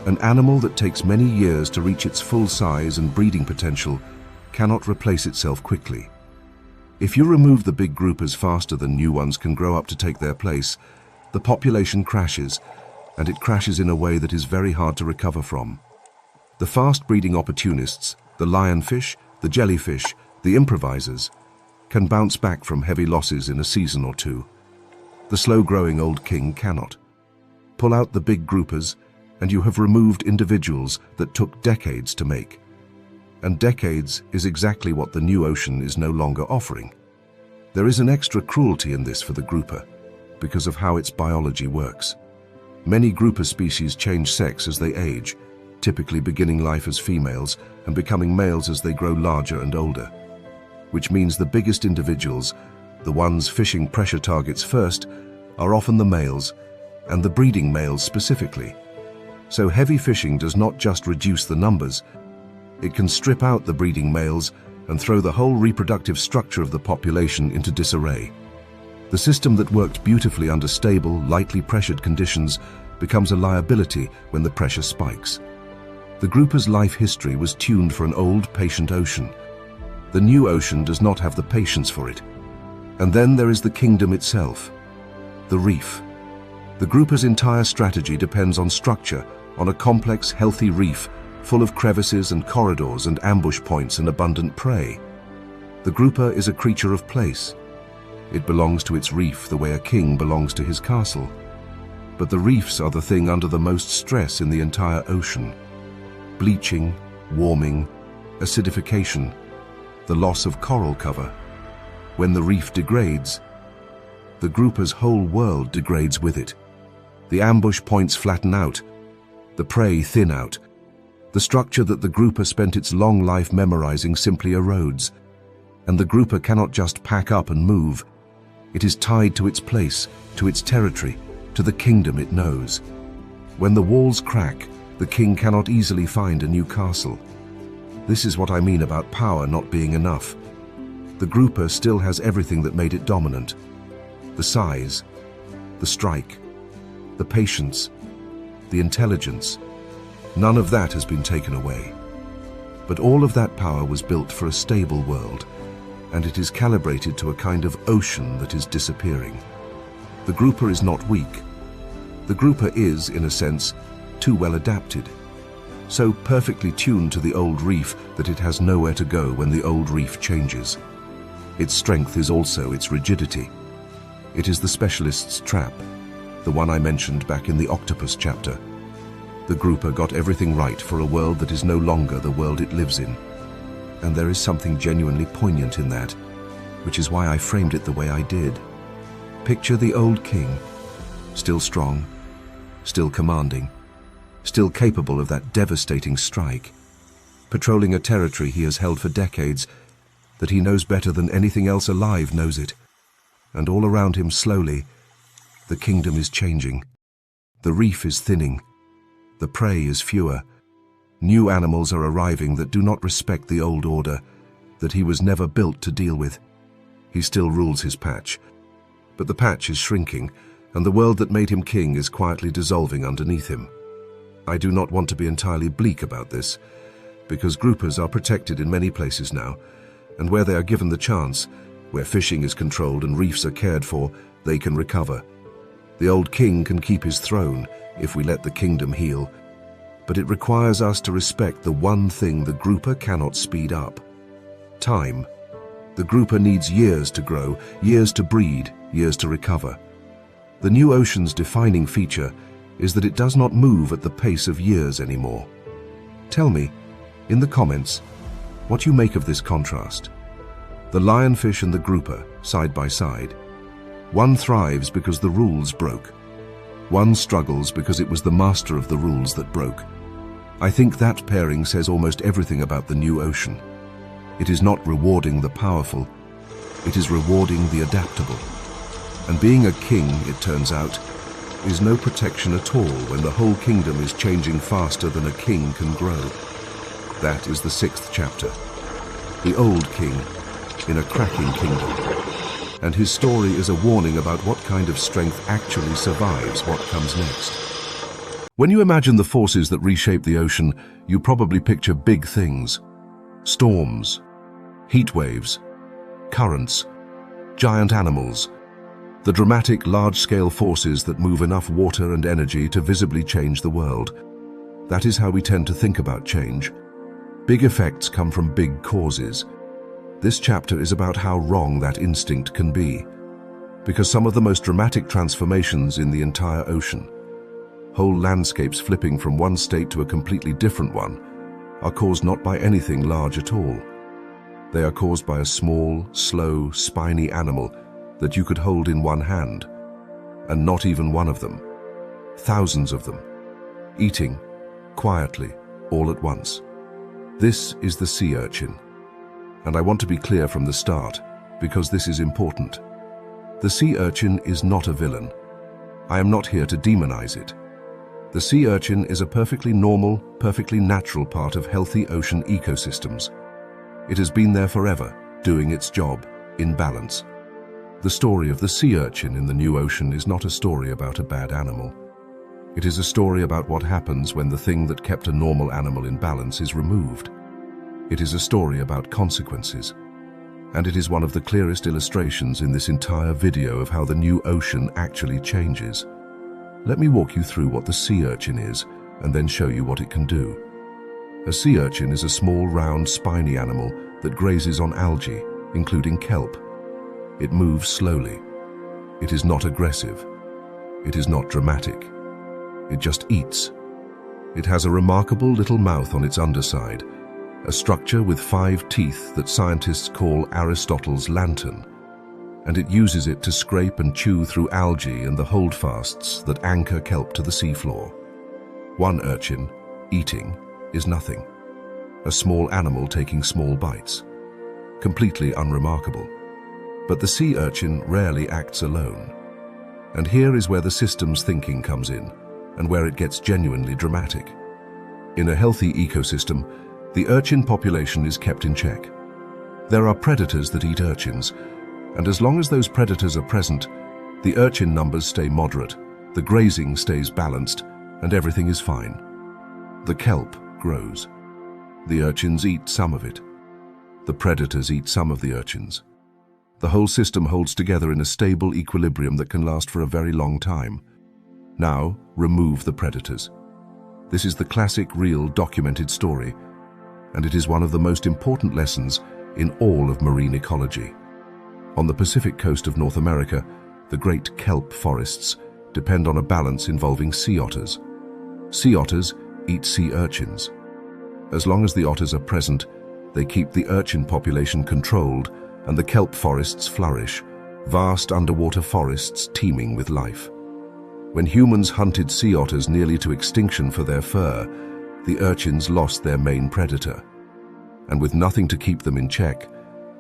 S1: An animal that takes many years to reach its full size and breeding potential cannot replace itself quickly. If you remove the big groupers faster than new ones can grow up to take their place, the population crashes, and it crashes in a way that is very hard to recover from. The fast-breeding opportunists, the lionfish, the jellyfish, the improvisers, can bounce back from heavy losses in a season or two. The slow-growing old king cannot. Pull out the big groupers, and you have removed individuals that took decades to make. And decades is exactly what the new ocean is no longer offering. There is an extra cruelty in this for the grouper, because of how its biology works. Many grouper species change sex as they age, typically beginning life as females and becoming males as they grow larger and older. Which means the biggest individuals, the ones fishing pressure targets first, are often the males, and the breeding males specifically. So heavy fishing does not just reduce the numbers, it can strip out the breeding males and throw the whole reproductive structure of the population into disarray. The system that worked beautifully under stable, lightly pressured conditions becomes a liability when the pressure spikes. The grouper's life history was tuned for an old, patient ocean. The new ocean does not have the patience for it. And then there is the kingdom itself, the reef. The grouper's entire strategy depends on structure, on a complex, healthy reef full of crevices and corridors and ambush points and abundant prey. The grouper is a creature of place. It belongs to its reef the way a king belongs to his castle. But the reefs are the thing under the most stress in the entire ocean. Bleaching, warming, acidification, the loss of coral cover. When the reef degrades, the grouper's whole world degrades with it. The ambush points flatten out, the prey thin out. The structure that the grouper spent its long life memorizing simply erodes, and the grouper cannot just pack up and move. It is tied to its place, to its territory, to the kingdom it knows. When the walls crack, the king cannot easily find a new castle. This is what I mean about power not being enough. The grouper still has everything that made it dominant. The size, the strike, the patience, the intelligence. None of that has been taken away. But all of that power was built for a stable world, and it is calibrated to a kind of ocean that is disappearing. The grouper is not weak. The grouper is, in a sense, too well adapted, so perfectly tuned to the old reef that it has nowhere to go when the old reef changes. Its strength is also its rigidity. It is the specialist's trap, the one I mentioned back in the Octopus chapter. The grouper got everything right for a world that is no longer the world it lives in. And there is something genuinely poignant in that, which is why I framed it the way I did. Picture the old king, still strong, still commanding, still capable of that devastating strike, patrolling a territory he has held for decades, that he knows better than anything else alive knows it. And all around him, slowly, the kingdom is changing. The reef is thinning. The prey is fewer. New animals are arriving that do not respect the old order, that he was never built to deal with. He still rules his patch, but the patch is shrinking, and the world that made him king is quietly dissolving underneath him. I do not want to be entirely bleak about this, because groupers are protected in many places now, and where they are given the chance, where fishing is controlled and reefs are cared for, they can recover. The old king can keep his throne if we let the kingdom heal, but it requires us to respect the one thing the grouper cannot speed up: time. The grouper needs years to grow, years to breed, years to recover. The new ocean's defining feature is that it does not move at the pace of years anymore. Tell me, in the comments, what you make of this contrast. The lionfish and the grouper, side by side. One thrives because the rules broke. One struggles because it was the master of the rules that broke. I think that pairing says almost everything about the new ocean. It is not rewarding the powerful, it is rewarding the adaptable. And being a king, it turns out, is no protection at all when the whole kingdom is changing faster than a king can grow. That is the 6th chapter. The old king in a cracking kingdom. And his story is a warning about what kind of strength actually survives what comes next. When you imagine the forces that reshape the ocean, you probably picture big things. Storms, heat waves, currents, giant animals, the dramatic large-scale forces that move enough water and energy to visibly change the world. That is how we tend to think about change. Big effects come from big causes. This chapter is about how wrong that instinct can be, because some of the most dramatic transformations in the entire ocean, whole landscapes flipping from one state to a completely different one, are caused not by anything large at all. They are caused by a small, slow, spiny animal that you could hold in one hand, and not even one of them. Thousands of them, eating, quietly, all at once. This is the sea urchin. And I want to be clear from the start, because this is important. The sea urchin is not a villain. I am not here to demonize it. The sea urchin is a perfectly normal, perfectly natural part of healthy ocean ecosystems. It has been there forever, doing its job, in balance. The story of the sea urchin in the new ocean is not a story about a bad animal. It is a story about what happens when the thing that kept a normal animal in balance is removed. It is a story about consequences. And it is one of the clearest illustrations in this entire video of how the new ocean actually changes. Let me walk you through what the sea urchin is, and then show you what it can do. A sea urchin is a small, round, spiny animal that grazes on algae, including kelp. It moves slowly. It is not aggressive. It is not dramatic. It just eats. It has a remarkable little mouth on its underside, a structure with 5 teeth that scientists call Aristotle's lantern, and it uses it to scrape and chew through algae and the holdfasts that anchor kelp to the seafloor. One urchin, eating, is nothing. A small animal taking small bites. Completely unremarkable. But the sea urchin rarely acts alone. And here is where the system's thinking comes in, and where it gets genuinely dramatic. In a healthy ecosystem, the urchin population is kept in check. There are predators that eat urchins, and as long as those predators are present, the urchin numbers stay moderate, the grazing stays balanced, and everything is fine. The kelp grows. The urchins eat some of it. The predators eat some of the urchins. The whole system holds together in a stable equilibrium that can last for a very long time. Now, remove the predators. This is the classic, real, documented story, and it is one of the most important lessons in all of marine ecology. On the Pacific coast of North America, the great kelp forests depend on a balance involving sea otters. Sea otters eat sea urchins. As long as the otters are present, they keep the urchin population controlled and the kelp forests flourish, vast underwater forests teeming with life. When humans hunted sea otters nearly to extinction for their fur, the urchins lost their main predator. And with nothing to keep them in check,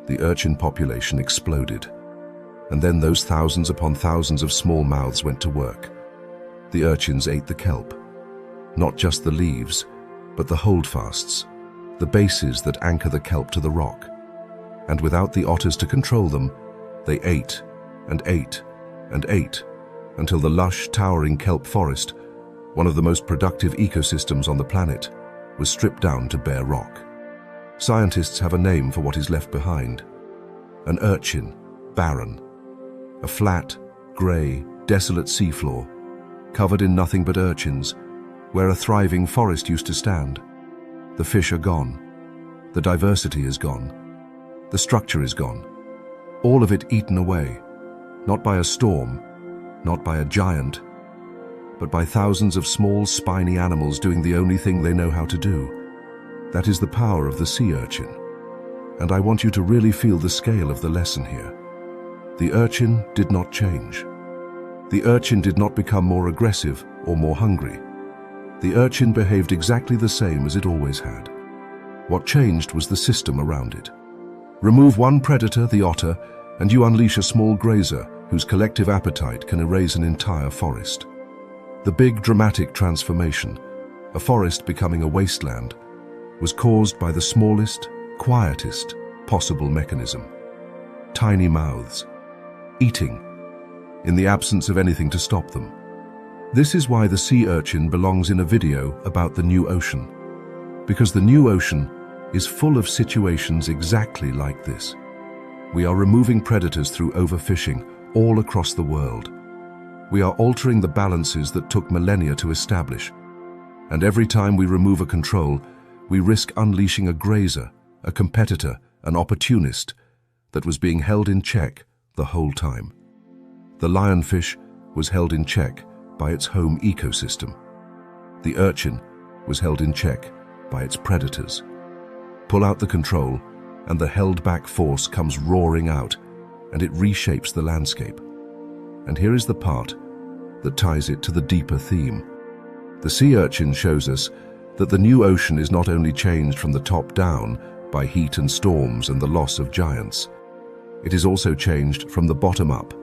S1: the urchin population exploded. And then those thousands upon thousands of small mouths went to work. The urchins ate the kelp. Not just the leaves, but the holdfasts, the bases that anchor the kelp to the rock. And without the otters to control them, they ate and ate and ate until the lush, towering kelp forest, one of the most productive ecosystems on the planet, was stripped down to bare rock. Scientists have a name for what is left behind. An urchin, barren. A flat, grey, desolate seafloor, covered in nothing but urchins, where a thriving forest used to stand. The fish are gone. The diversity is gone. The structure is gone. All of it eaten away, not by a storm, not by a giant, but by thousands of small, spiny animals doing the only thing they know how to do. That is the power of the sea urchin. And I want you to really feel the scale of the lesson here. The urchin did not change. The urchin did not become more aggressive or more hungry. The urchin behaved exactly the same as it always had. What changed was the system around it. Remove one predator, the otter, and you unleash a small grazer whose collective appetite can erase an entire forest. The big dramatic transformation, a forest becoming a wasteland, was caused by the smallest, quietest possible mechanism. Tiny mouths, eating, in the absence of anything to stop them. This is why the sea urchin belongs in a video about the new ocean. Because the new ocean is full of situations exactly like this. We are removing predators through overfishing all across the world. We are altering the balances that took millennia to establish. And every time we remove a control, we risk unleashing a grazer, a competitor, an opportunist that was being held in check the whole time. The lionfish was held in check by its home ecosystem. The urchin was held in check by its predators. Pull out the control, and the held-back force comes roaring out, and it reshapes the landscape. And here is the part that ties it to the deeper theme. The sea urchin shows us that the new ocean is not only changed from the top down by heat and storms and the loss of giants. It is also changed from the bottom up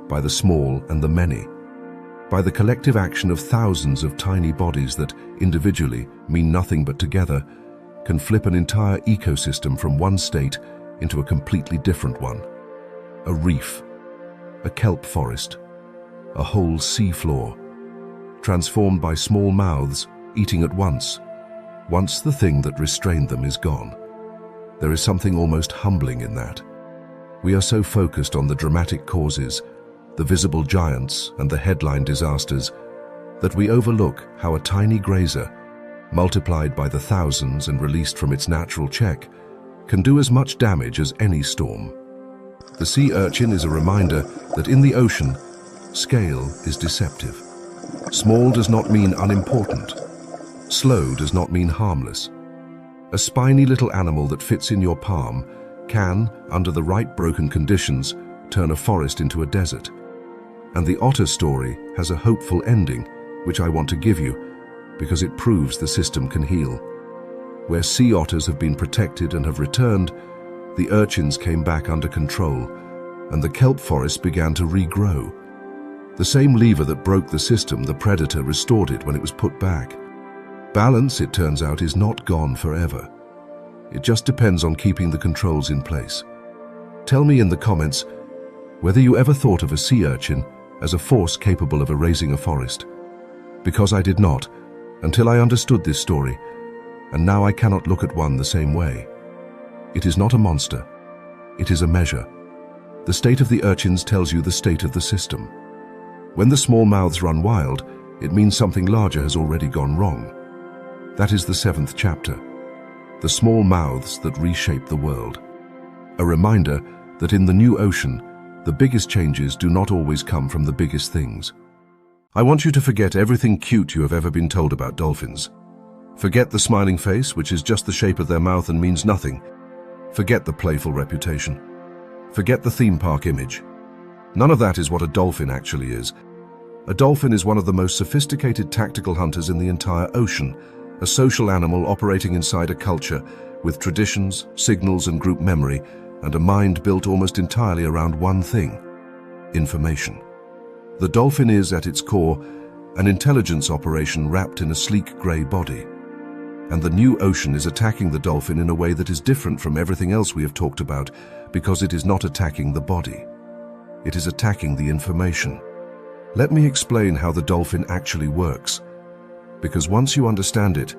S1: by the small and the many, by the collective action of thousands of tiny bodies that individually mean nothing but together can flip an entire ecosystem from one state into a completely different one. A reef, a kelp forest, a whole seafloor, transformed by small mouths eating at once the thing that restrained them is gone. There is something almost humbling in that. We are so focused on the dramatic causes, the visible giants and the headline disasters, that we overlook how a tiny grazer, multiplied by the thousands and released from its natural check, can do as much damage as any storm. The sea urchin is a reminder that in the ocean, scale is deceptive. Small does not mean unimportant. Slow does not mean harmless. A spiny little animal that fits in your palm can, under the right broken conditions, turn a forest into a desert. And the otter story has a hopeful ending, which I want to give you, because it proves the system can heal. Where sea otters have been protected and have returned, the urchins came back under control, and the kelp forest began to regrow. The same lever that broke the system, the predator restored it when it was put back. Balance, it turns out, is not gone forever. It just depends on keeping the controls in place. Tell me in the comments whether you ever thought of a sea urchin as a force capable of erasing a forest. Because I did not, until I understood this story, and now I cannot look at one the same way. It is not a monster. It is a measure. The state of the urchins tells you the state of the system. When the small mouths run wild, it means something larger has already gone wrong. That is the 7th chapter. The small mouths that reshape the world. A reminder that in the new ocean, the biggest changes do not always come from the biggest things. I want you to forget everything cute you have ever been told about dolphins. Forget the smiling face, which is just the shape of their mouth and means nothing. Forget the playful reputation. Forget the theme park image. None of that is what a dolphin actually is. A dolphin is one of the most sophisticated tactical hunters in the entire ocean, a social animal operating inside a culture with traditions, signals and group memory, and a mind built almost entirely around one thing: information. The dolphin is, at its core, an intelligence operation wrapped in a sleek grey body. And the new ocean is attacking the dolphin in a way that is different from everything else we have talked about, because it is not attacking the body. It is attacking the information. Let me explain how the dolphin actually works, because once you understand it,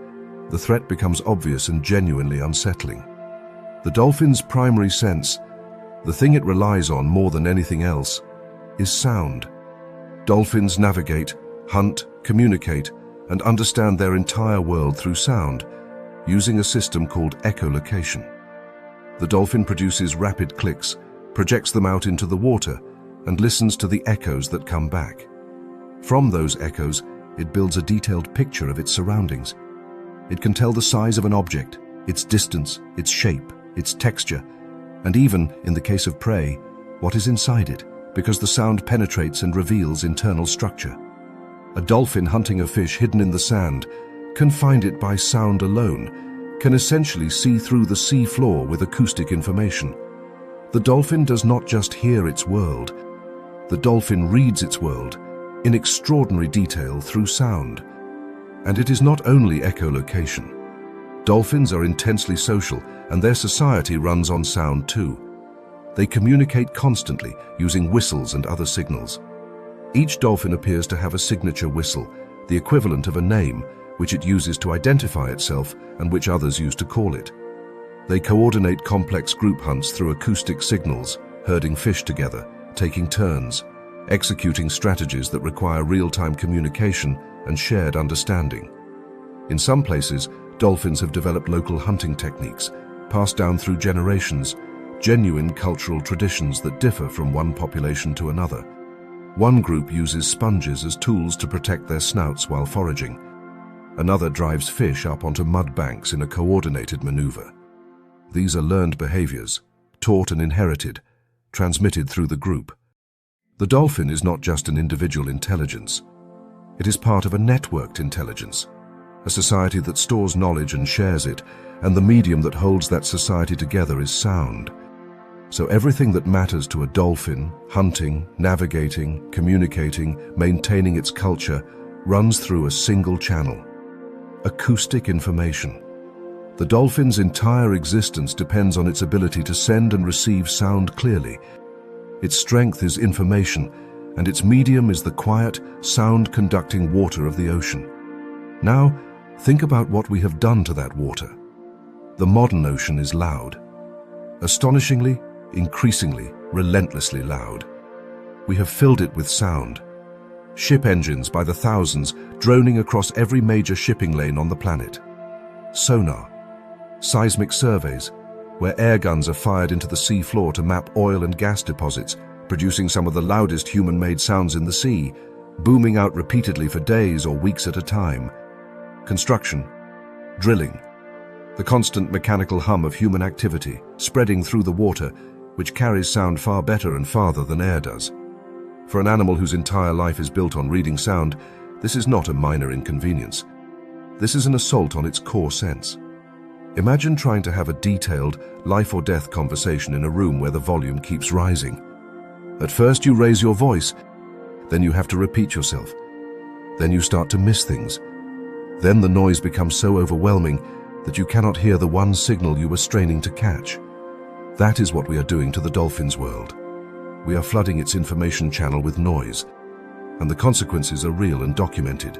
S1: the threat becomes obvious and genuinely unsettling. The dolphin's primary sense, the thing it relies on more than anything else, is sound. Dolphins navigate, hunt, communicate, and understand their entire world through sound, using a system called echolocation. The dolphin produces rapid clicks, projects them out into the water, and listens to the echoes that come back. From those echoes, it builds a detailed picture of its surroundings. It can tell the size of an object, its distance, its shape, its texture, and even, in the case of prey, what is inside it, because the sound penetrates and reveals internal structure. A dolphin hunting a fish hidden in the sand can find it by sound alone, can essentially see through the sea floor with acoustic information. The dolphin does not just hear its world. The dolphin reads its world in extraordinary detail through sound. And it is not only echolocation. Dolphins are intensely social, and their society runs on sound too. They communicate constantly using whistles and other signals. Each dolphin appears to have a signature whistle, the equivalent of a name, which it uses to identify itself and which others use to call it. They coordinate complex group hunts through acoustic signals, herding fish together, taking turns, executing strategies that require real-time communication and shared understanding. In some places, dolphins have developed local hunting techniques, passed down through generations, genuine cultural traditions that differ from one population to another. One group uses sponges as tools to protect their snouts while foraging. Another drives fish up onto mud banks in a coordinated maneuver. These are learned behaviors, taught and inherited, transmitted through the group. The dolphin is not just an individual intelligence. It is part of a networked intelligence, a society that stores knowledge and shares it, and the medium that holds that society together is sound. So everything that matters to a dolphin, hunting, navigating, communicating, maintaining its culture, runs through a single channel: acoustic information. The dolphin's entire existence depends on its ability to send and receive sound clearly. Its strength is information, and its medium is the quiet, sound-conducting water of the ocean. Now, think about what we have done to that water. The modern ocean is loud. Astonishingly, increasingly, relentlessly loud. We have filled it with sound. Ship engines by the thousands droning across every major shipping lane on the planet. Sonar. Seismic surveys, where air guns are fired into the sea floor to map oil and gas deposits, producing some of the loudest human-made sounds in the sea, booming out repeatedly for days or weeks at a time. Construction. Drilling. The constant mechanical hum of human activity, spreading through the water, which carries sound far better and farther than air does. For an animal whose entire life is built on reading sound, this is not a minor inconvenience. This is an assault on its core sense. Imagine trying to have a detailed, life-or-death conversation in a room where the volume keeps rising. At first you raise your voice, Then you have to repeat yourself. Then you start to miss things. Then the noise becomes so overwhelming that you cannot hear the one signal you were straining to catch. That is what we are doing to the dolphin's world. We are flooding its information channel with noise, and the consequences are real and documented.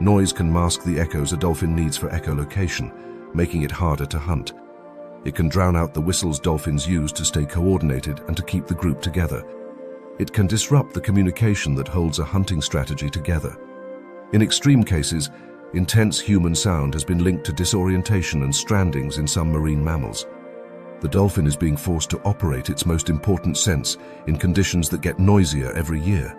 S1: Noise can mask the echoes a dolphin needs for echolocation, making it harder to hunt. It can drown out the whistles dolphins use to stay coordinated and to keep the group together. It can disrupt the communication that holds a hunting strategy together. In extreme cases, intense human sound has been linked to disorientation and strandings in some marine mammals. The dolphin is being forced to operate its most important sense in conditions that get noisier every year.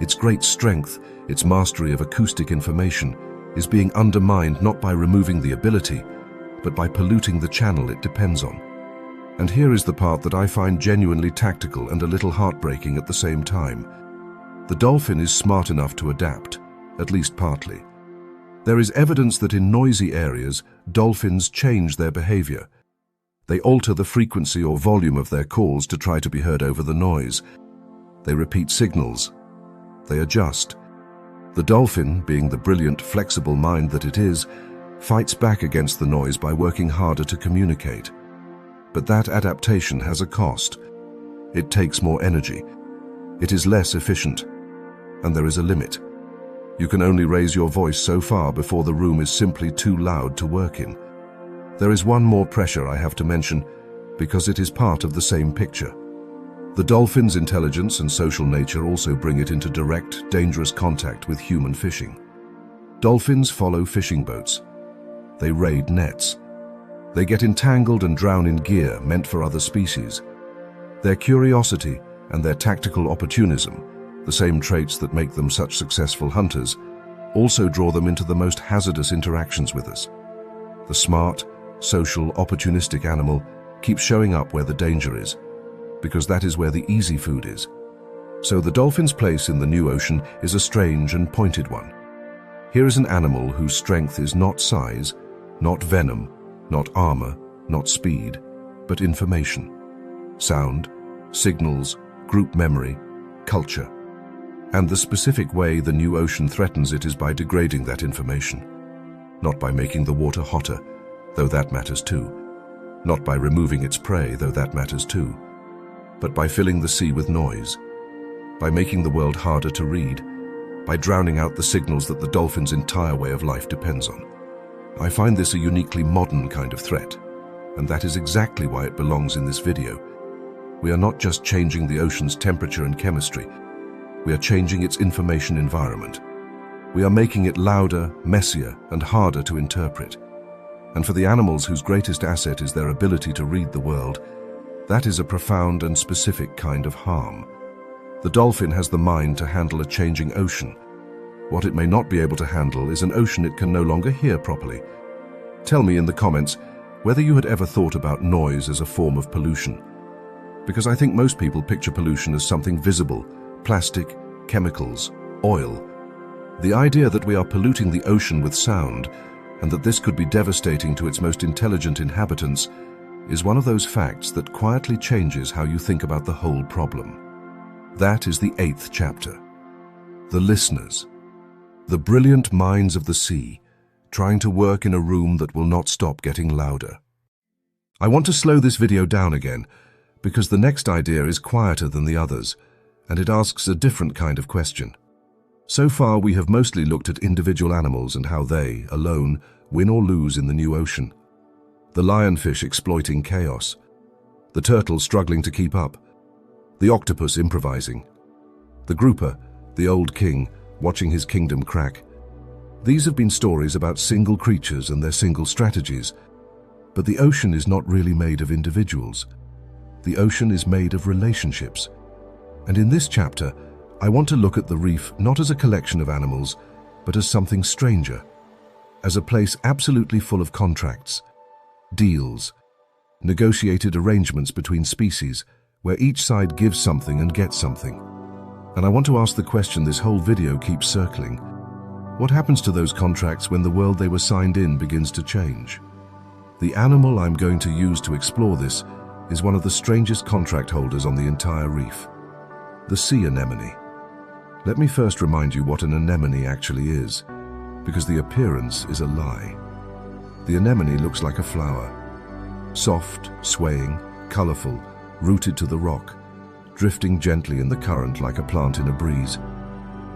S1: Its great strength, its mastery of acoustic information, is being undermined not by removing the ability, but by polluting the channel it depends on. And here is the part that I find genuinely tactical and a little heartbreaking at the same time. The dolphin is smart enough to adapt, at least partly. There is evidence that in noisy areas, dolphins change their behavior. They alter the frequency or volume of their calls to try to be heard over the noise. They repeat signals. They adjust. The dolphin, being the brilliant, flexible mind that it is, fights back against the noise by working harder to communicate. But that adaptation has a cost. It takes more energy. It is less efficient. And there is a limit. You can only raise your voice so far before the room is simply too loud to work in. There is one more pressure I have to mention, because it is part of the same picture. The dolphin's intelligence and social nature also bring it into direct, dangerous contact with human fishing. Dolphins follow fishing boats. They raid nets. They get entangled and drown in gear meant for other species. Their curiosity and their tactical opportunism, the same traits that make them such successful hunters, also draw them into the most hazardous interactions with us. The smart, social, opportunistic animal keeps showing up where the danger is, because that is where the easy food is. So the dolphin's place in the new ocean is a strange and pointed one. Here is an animal whose strength is not size, not venom, not armor, not speed, but information. Sound, signals, group memory, culture. And the specific way the new ocean threatens it is by degrading that information. Not by making the water hotter, though that matters too. Not by removing its prey, though that matters too. But by filling the sea with noise. By making the world harder to read. By drowning out the signals that the dolphin's entire way of life depends on. I find this a uniquely modern kind of threat, and that is exactly why it belongs in this video. We are not just changing the ocean's temperature and chemistry. We are changing its information environment. We are making it louder, messier, and harder to interpret. And for the animals whose greatest asset is their ability to read the world, that is a profound and specific kind of harm. The dolphin has the mind to handle a changing ocean. What it may not be able to handle is an ocean it can no longer hear properly. Tell me in the comments whether you had ever thought about noise as a form of pollution. Because I think most people picture pollution as something visible, plastic, chemicals, oil. The idea that we are polluting the ocean with sound, and that this could be devastating to its most intelligent inhabitants, is one of those facts that quietly changes how you think about the whole problem. That is the 8th chapter. The listeners. The brilliant minds of the sea, trying to work in a room that will not stop getting louder. I want to slow this video down again, because the next idea is quieter than the others, and it asks a different kind of question. So far, we have mostly looked at individual animals and how they, alone, win or lose in the new ocean. The lionfish exploiting chaos. The turtle struggling to keep up. The octopus improvising. The grouper, the old king, watching his kingdom crack. These have been stories about single creatures and their single strategies. But the ocean is not really made of individuals. The ocean is made of relationships. And in this chapter, I want to look at the reef not as a collection of animals, but as something stranger, as a place absolutely full of contracts, deals, negotiated arrangements between species, where each side gives something and gets something. And I want to ask the question this whole video keeps circling. What happens to those contracts when the world they were signed in begins to change? The animal I'm going to use to explore this is one of the strangest contract holders on the entire reef. The sea anemone. Let me first remind you what an anemone actually is, because the appearance is a lie. The anemone looks like a flower. Soft, swaying, colorful, rooted to the rock, drifting gently in the current like a plant in a breeze.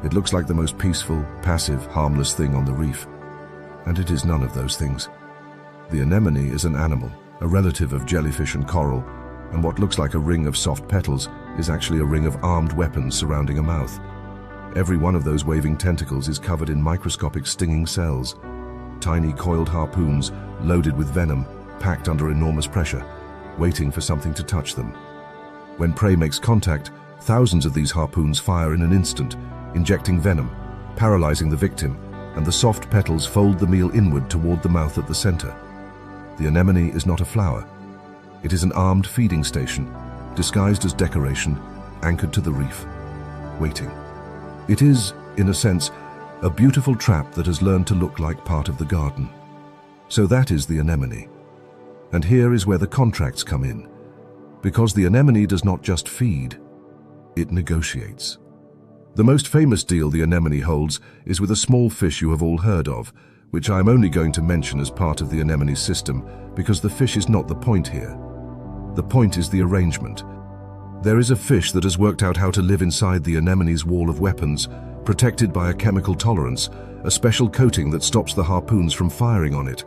S1: It looks like the most peaceful, passive, harmless thing on the reef. And it is none of those things. The anemone is an animal, a relative of jellyfish and coral, and what looks like a ring of soft petals is actually a ring of armed weapons surrounding a mouth. Every one of those waving tentacles is covered in microscopic stinging cells, tiny coiled harpoons loaded with venom, packed under enormous pressure, waiting for something to touch them. When prey makes contact, thousands of these harpoons fire in an instant, injecting venom, paralyzing the victim, and the soft petals fold the meal inward toward the mouth at the center. The anemone is not a flower. It is an armed feeding station, disguised as decoration, anchored to the reef, waiting. It is, in a sense, a beautiful trap that has learned to look like part of the garden. So that is the anemone. And here is where the contracts come in. Because the anemone does not just feed, it negotiates. The most famous deal the anemone holds is with a small fish you have all heard of, which I am only going to mention as part of the anemone's system because the fish is not the point here. The point is the arrangement. There is a fish that has worked out how to live inside the anemone's wall of weapons, protected by a chemical tolerance, a special coating that stops the harpoons from firing on it.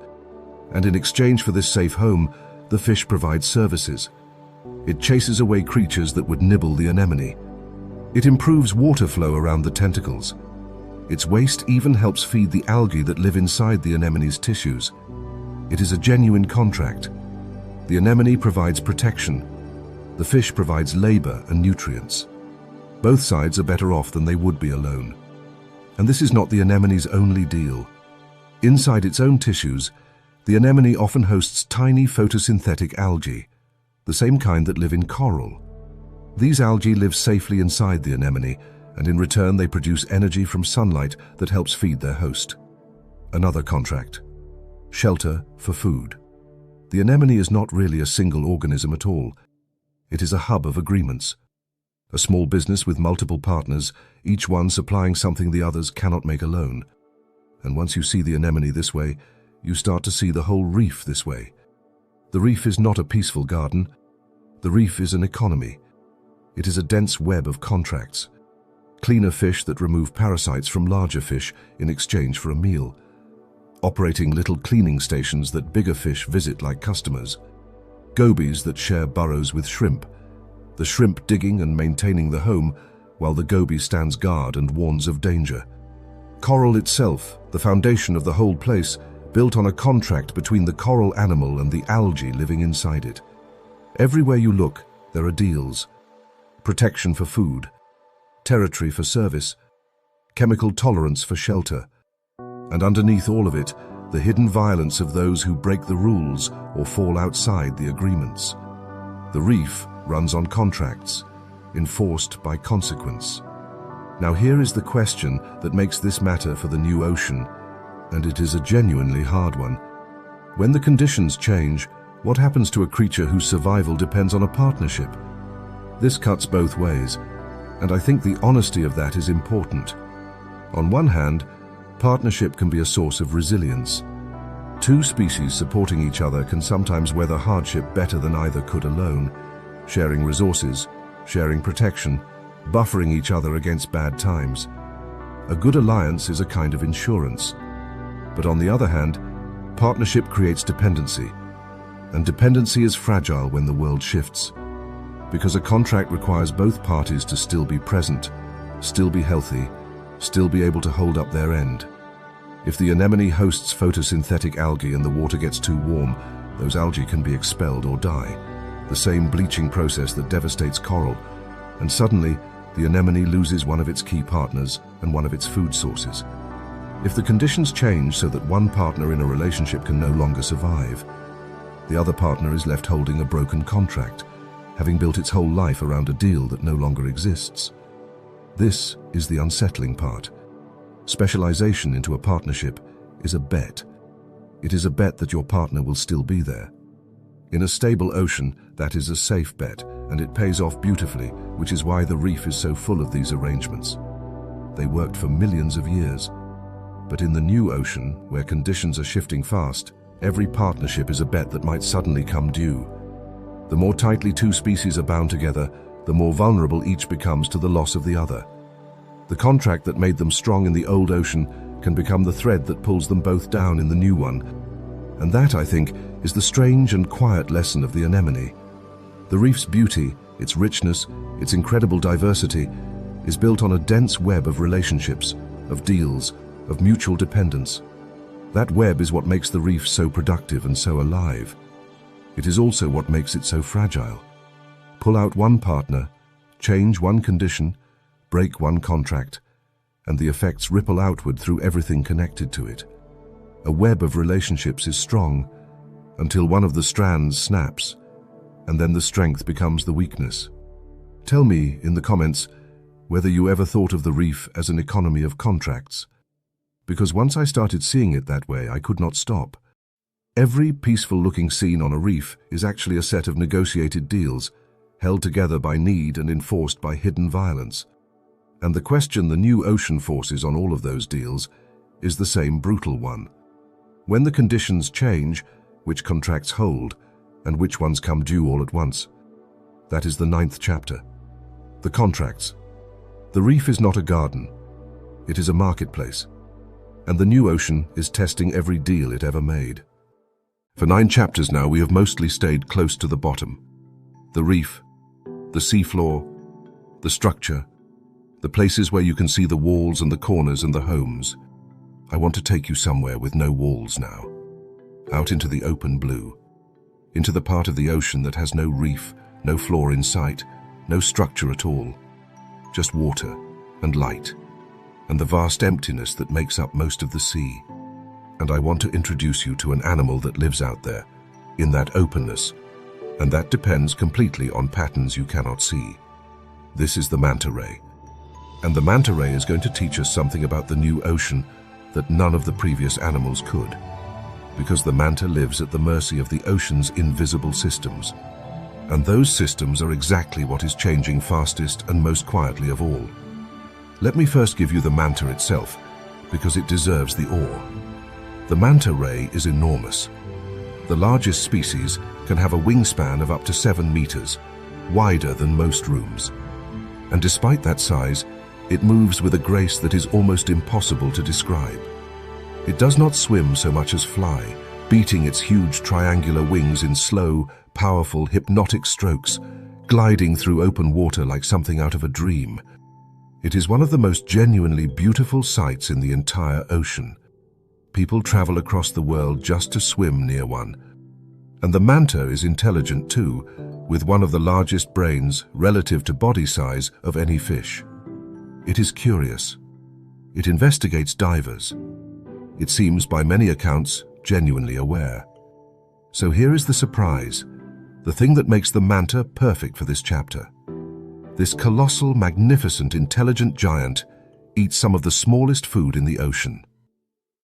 S1: And in exchange for this safe home, the fish provides services. It chases away creatures that would nibble the anemone. It improves water flow around the tentacles. Its waste even helps feed the algae that live inside the anemone's tissues. It is a genuine contract. The anemone provides protection. The fish provides labor and nutrients. Both sides are better off than they would be alone. And this is not the anemone's only deal. Inside its own tissues, the anemone often hosts tiny photosynthetic algae, the same kind that live in coral. These algae live safely inside the anemone, and in return they produce energy from sunlight that helps feed their host. Another contract. Shelter for food. The anemone is not really a single organism at all. It is a hub of agreements. A small business with multiple partners, each one supplying something the others cannot make alone. And once you see the anemone this way, you start to see the whole reef this way. The reef is not a peaceful garden. The reef is an economy. It is a dense web of contracts. Cleaner fish that remove parasites from larger fish in exchange for a meal. Operating little cleaning stations that bigger fish visit like customers. Gobies that share burrows with shrimp. The shrimp digging and maintaining the home while the goby stands guard and warns of danger. Coral itself, the foundation of the whole place, built on a contract between the coral animal and the algae living inside it. Everywhere you look, there are deals. Protection for food, territory for service, chemical tolerance for shelter, and underneath all of it, the hidden violence of those who break the rules or fall outside the agreements. The reef runs on contracts, enforced by consequence. Now here is the question that makes this matter for the new ocean, and it is a genuinely hard one. When the conditions change, what happens to a creature whose survival depends on a partnership? This cuts both ways, and I think the honesty of that is important. On one hand, partnership can be a source of resilience. Two species supporting each other can sometimes weather hardship better than either could alone, sharing resources, sharing protection, buffering each other against bad times. A good alliance is a kind of insurance. But on the other hand, partnership creates dependency, and dependency is fragile when the world shifts. Because a contract requires both parties to still be present, still be healthy, still be able to hold up their end. If the anemone hosts photosynthetic algae and the water gets too warm, those algae can be expelled or die, the same bleaching process that devastates coral, and suddenly the anemone loses one of its key partners and one of its food sources. If the conditions change so that one partner in a relationship can no longer survive, the other partner is left holding a broken contract, having built its whole life around a deal that no longer exists. This is the unsettling part. Specialization into a partnership is a bet. It is a bet that your partner will still be there. In a stable ocean, that is a safe bet, and it pays off beautifully, which is why the reef is so full of these arrangements. They worked for millions of years. But in the new ocean, where conditions are shifting fast, every partnership is a bet that might suddenly come due. The more tightly two species are bound together, the more vulnerable each becomes to the loss of the other. The contract that made them strong in the old ocean can become the thread that pulls them both down in the new one. And that, I think, is the strange and quiet lesson of the anemone. The reef's beauty, its richness, its incredible diversity, is built on a dense web of relationships, of deals, of mutual dependence. That web is what makes the reef so productive and so alive. It is also what makes it so fragile. Pull out one partner, change one condition, break one contract, and the effects ripple outward through everything connected to it. A web of relationships is strong until one of the strands snaps, and then the strength becomes the weakness. Tell me in the comments whether you ever thought of the reef as an economy of contracts. Because once I started seeing it that way, I could not stop. Every peaceful-looking scene on a reef is actually a set of negotiated deals, held together by need and enforced by hidden violence. And the question the new ocean forces on all of those deals is the same brutal one. When the conditions change, which contracts hold, and which ones come due all at once? That is the 9th chapter. The contracts. The reef is not a garden. It is a marketplace. And the new ocean is testing every deal it ever made. For 9 chapters now, we have mostly stayed close to the bottom. The reef, the seafloor, the structure, the places where you can see the walls and the corners and the homes. I want to take you somewhere with no walls now. Out into the open blue. Into the part of the ocean that has no reef, no floor in sight, no structure at all. Just water and light, and the vast emptiness that makes up most of the sea. And I want to introduce you to an animal that lives out there, in that openness, and that depends completely on patterns you cannot see. This is the manta ray. And the manta ray is going to teach us something about the new ocean that none of the previous animals could. Because the manta lives at the mercy of the ocean's invisible systems. And those systems are exactly what is changing fastest and most quietly of all. Let me first give you the manta itself, because it deserves the awe. The manta ray is enormous. The largest species can have a wingspan of up to 7 meters, wider than most rooms. And despite that size, it moves with a grace that is almost impossible to describe. It does not swim so much as fly, beating its huge triangular wings in slow, powerful, hypnotic strokes, gliding through open water like something out of a dream. It is one of the most genuinely beautiful sights in the entire ocean. People travel across the world just to swim near one. And the manta is intelligent too, with one of the largest brains relative to body size of any fish. It is curious. It investigates divers. It seems, by many accounts, genuinely aware. So here is the surprise, the thing that makes the manta perfect for this chapter. This colossal, magnificent, intelligent giant eats some of the smallest food in the ocean.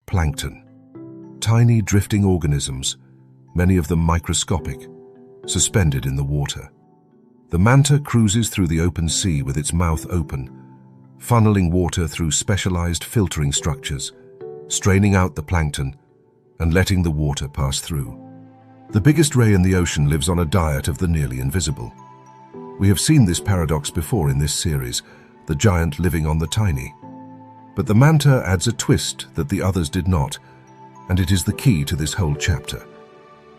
S1: Plankton. Tiny drifting organisms, many of them microscopic, suspended in the water. The manta cruises through the open sea with its mouth open, funneling water through specialized filtering structures, straining out the plankton and letting the water pass through. The biggest ray in the ocean lives on a diet of the nearly invisible. We have seen this paradox before in this series, the giant living on the tiny. But the manta adds a twist that the others did not, and it is the key to this whole chapter.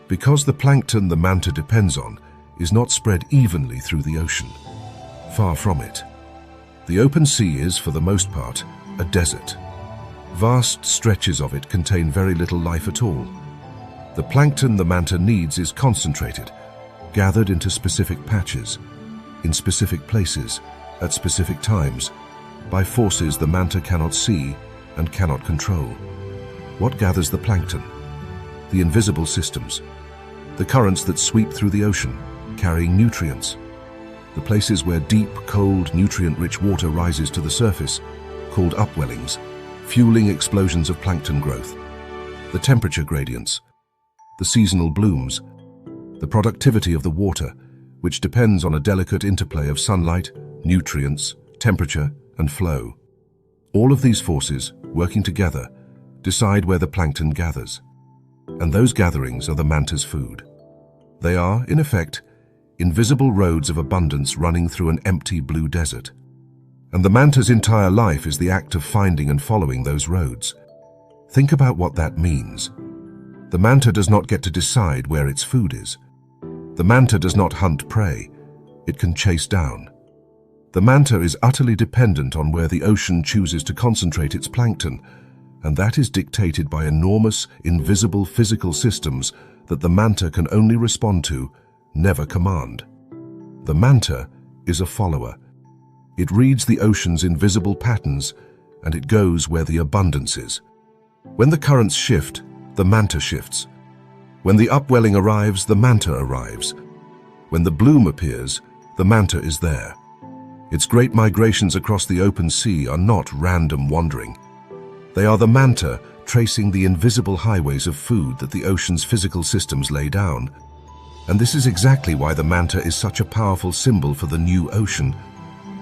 S1: Because the plankton the manta depends on is not spread evenly through the ocean. Far from it. The open sea is, for the most part, a desert. Vast stretches of it contain very little life at all. The plankton the manta needs is concentrated, gathered into specific patches, in specific places, at specific times, by forces the manta cannot see and cannot control. What gathers the plankton? The invisible systems, the currents that sweep through the ocean, carrying nutrients, the places where deep, cold, nutrient-rich water rises to the surface, called upwellings, fueling explosions of plankton growth, the temperature gradients, the seasonal blooms, the productivity of the water, which depends on a delicate interplay of sunlight, nutrients, temperature, and flow. All of these forces, working together, decide where the plankton gathers. And those gatherings are the manta's food. They are, in effect, invisible roads of abundance running through an empty blue desert. And the manta's entire life is the act of finding and following those roads. Think about what that means. The manta does not get to decide where its food is. The manta does not hunt prey. It can chase down. The manta is utterly dependent on where the ocean chooses to concentrate its plankton, and that is dictated by enormous, invisible physical systems that the manta can only respond to, never command. The manta is a follower. It reads the ocean's invisible patterns, and it goes where the abundance is. When the currents shift, the manta shifts. When the upwelling arrives, the manta arrives. When the bloom appears, the manta is there. Its great migrations across the open sea are not random wandering. They are the manta tracing the invisible highways of food that the ocean's physical systems lay down. And this is exactly why the manta is such a powerful symbol for the new ocean.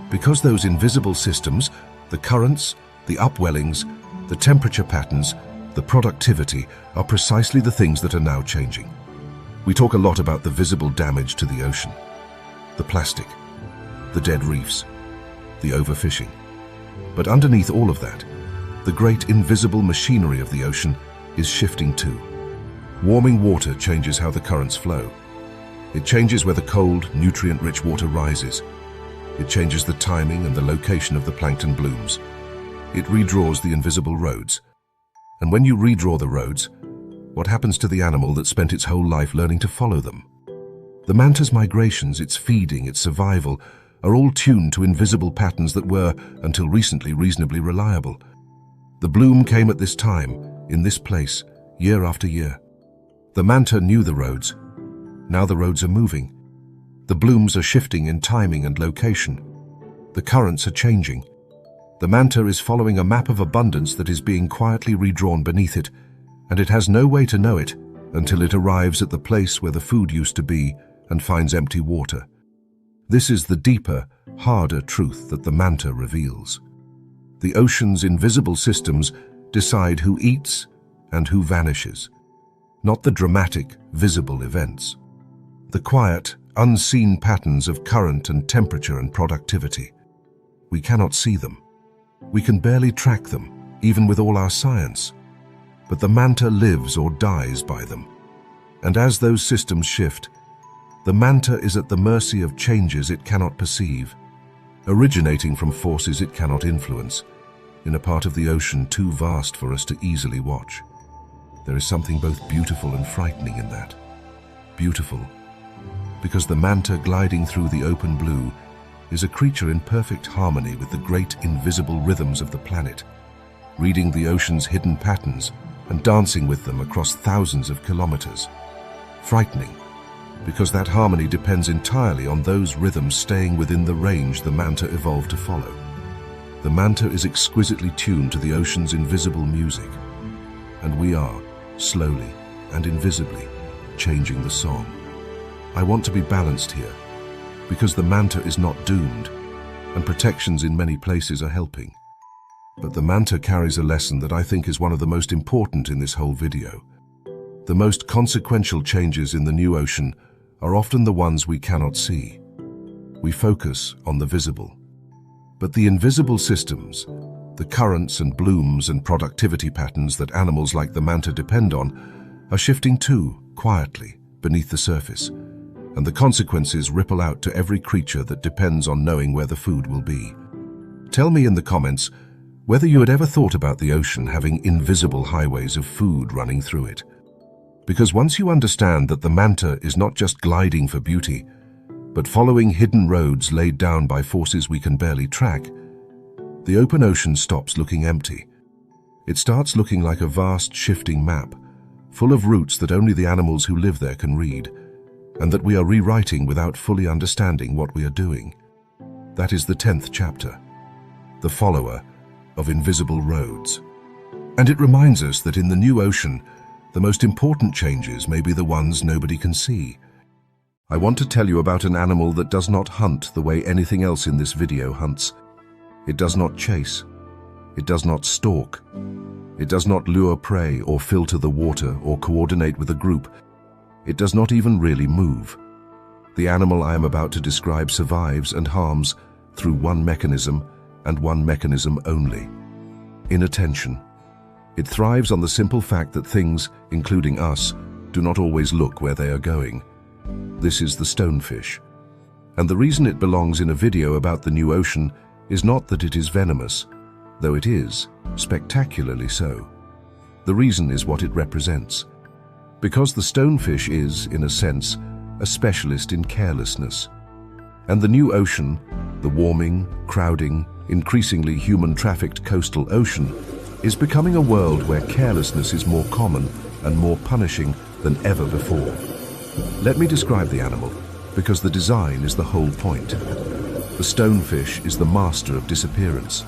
S1: Because those invisible systems, the currents, the upwellings, the temperature patterns, the productivity, are precisely the things that are now changing. We talk a lot about the visible damage to the ocean. The plastic, the dead reefs, the overfishing. But underneath all of that, the great invisible machinery of the ocean is shifting too. Warming water changes how the currents flow. It changes where the cold, nutrient-rich water rises. It changes the timing and the location of the plankton blooms. It redraws the invisible roads. And when you redraw the roads, what happens to the animal that spent its whole life learning to follow them? The manta's migrations, its feeding, its survival, are all tuned to invisible patterns that were, until recently, reasonably reliable. The bloom came at this time, in this place, year after year. The manta knew the roads. Now the roads are moving. The blooms are shifting in timing and location. The currents are changing. The manta is following a map of abundance that is being quietly redrawn beneath it, and it has no way to know it until it arrives at the place where the food used to be and finds empty water. This is the deeper, harder truth that the manta reveals. The ocean's invisible systems decide who eats and who vanishes, not the dramatic, visible events. The quiet, unseen patterns of current and temperature and productivity. We cannot see them. We can barely track them, even with all our science. But the manta lives or dies by them. And as those systems shift, the manta is at the mercy of changes it cannot perceive, originating from forces it cannot influence, in a part of the ocean too vast for us to easily watch. There is something both beautiful and frightening in that. Beautiful, because the manta gliding through the open blue is a creature in perfect harmony with the great invisible rhythms of the planet, reading the ocean's hidden patterns and dancing with them across thousands of kilometers. Frightening, because that harmony depends entirely on those rhythms staying within the range the manta evolved to follow. The manta is exquisitely tuned to the ocean's invisible music, and we are, slowly and invisibly, changing the song. I want to be balanced here, because the manta is not doomed, and protections in many places are helping. But the manta carries a lesson that I think is one of the most important in this whole video. The most consequential changes in the new ocean are often the ones we cannot see. We focus on the visible. But the invisible systems, the currents and blooms and productivity patterns that animals like the manta depend on, are shifting too, quietly, beneath the surface. And the consequences ripple out to every creature that depends on knowing where the food will be. Tell me in the comments whether you had ever thought about the ocean having invisible highways of food running through it. Because once you understand that the manta is not just gliding for beauty, but following hidden roads laid down by forces we can barely track, the open ocean stops looking empty. It starts looking like a vast shifting map, full of routes that only the animals who live there can read, and that we are rewriting without fully understanding what we are doing. That is the 10th chapter, the follower of invisible roads. And it reminds us that in the new ocean, the most important changes may be the ones nobody can see. I want to tell you about an animal that does not hunt the way anything else in this video hunts. It does not chase. It does not stalk. It does not lure prey or filter the water or coordinate with a group. It does not even really move. The animal I am about to describe survives and harms through one mechanism and one mechanism only: inattention. It thrives on the simple fact that things, including us, do not always look where they are going. This is the stonefish. And the reason it belongs in a video about the new ocean is not that it is venomous, though it is, spectacularly so. The reason is what it represents. Because the stonefish is, in a sense, a specialist in carelessness. And the new ocean, the warming, crowding, increasingly human-trafficked coastal ocean, is becoming a world where carelessness is more common and more punishing than ever before. Let me describe the animal, because the design is the whole point. The stonefish is the master of disappearance.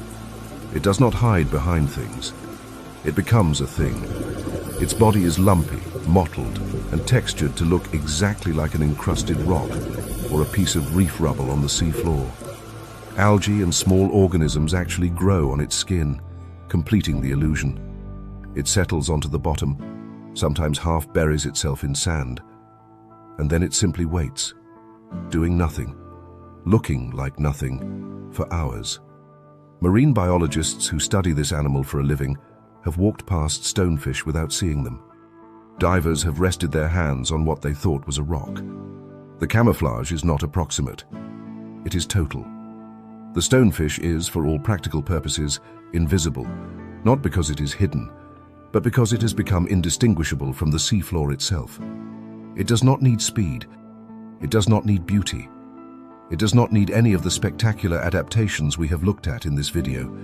S1: It does not hide behind things. It becomes a thing. Its body is lumpy, mottled, and textured to look exactly like an encrusted rock or a piece of reef rubble on the seafloor. Algae and small organisms actually grow on its skin, completing the illusion. It settles onto the bottom, sometimes half buries itself in sand, and then it simply waits, doing nothing, looking like nothing, for hours. Marine biologists who study this animal for a living have walked past stonefish without seeing them. Divers have rested their hands on what they thought was a rock. The camouflage is not approximate. It is total. The stonefish is, for all practical purposes, invisible, not because it is hidden, but because it has become indistinguishable from the seafloor itself. It does not need speed. It does not need beauty. It does not need any of the spectacular adaptations we have looked at in this video.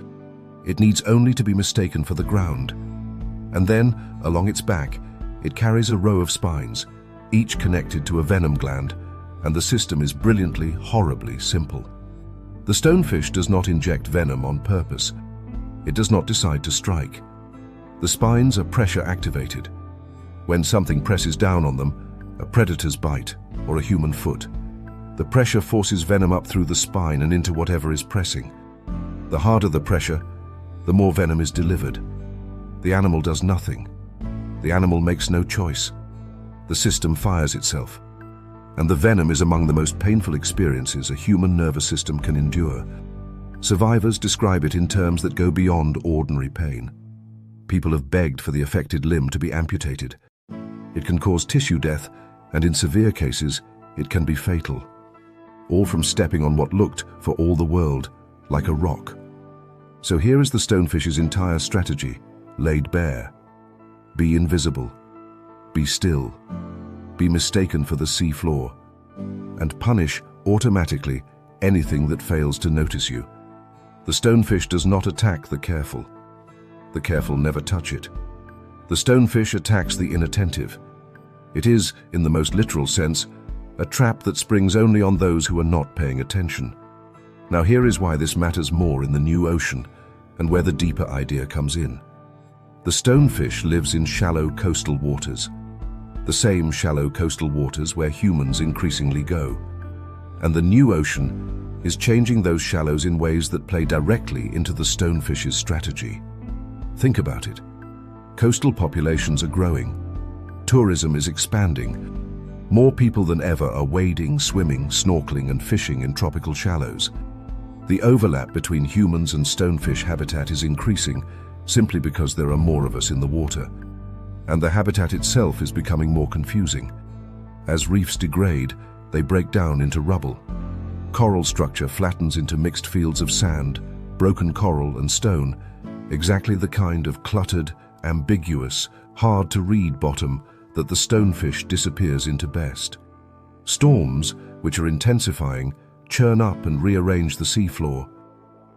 S1: It needs only to be mistaken for the ground. And then, along its back, it carries a row of spines, each connected to a venom gland, and the system is brilliantly, horribly simple. The stonefish does not inject venom on purpose. It does not decide to strike. The spines are pressure activated. When something presses down on them, a predator's bite or a human foot, the pressure forces venom up through the spine and into whatever is pressing. The harder the pressure, the more venom is delivered. The animal does nothing. The animal makes no choice. The system fires itself. And the venom is among the most painful experiences a human nervous system can endure. Survivors describe it in terms that go beyond ordinary pain. People have begged for the affected limb to be amputated. It can cause tissue death, and in severe cases, it can be fatal. All from stepping on what looked, for all the world, like a rock. So here is the stonefish's entire strategy, laid bare. Be invisible. Be still. Be mistaken for the sea floor. And punish, automatically, anything that fails to notice you. The stonefish does not attack the careful. The careful never touch it. The stonefish attacks the inattentive. It is, in the most literal sense, a trap that springs only on those who are not paying attention. Now here is why this matters more in the new ocean, and where the deeper idea comes in. The stonefish lives in shallow coastal waters, the same shallow coastal waters where humans increasingly go. And the new ocean is changing those shallows in ways that play directly into the stonefish's strategy. Think about it. Coastal populations are growing. Tourism is expanding. More people than ever are wading, swimming, snorkeling, and fishing in tropical shallows. The overlap between humans and stonefish habitat is increasing simply because there are more of us in the water. And the habitat itself is becoming more confusing. As reefs degrade, they break down into rubble. Coral structure flattens into mixed fields of sand, broken coral and stone, exactly the kind of cluttered, ambiguous, hard-to-read bottom that the stonefish disappears into best. Storms, which are intensifying, churn up and rearrange the seafloor.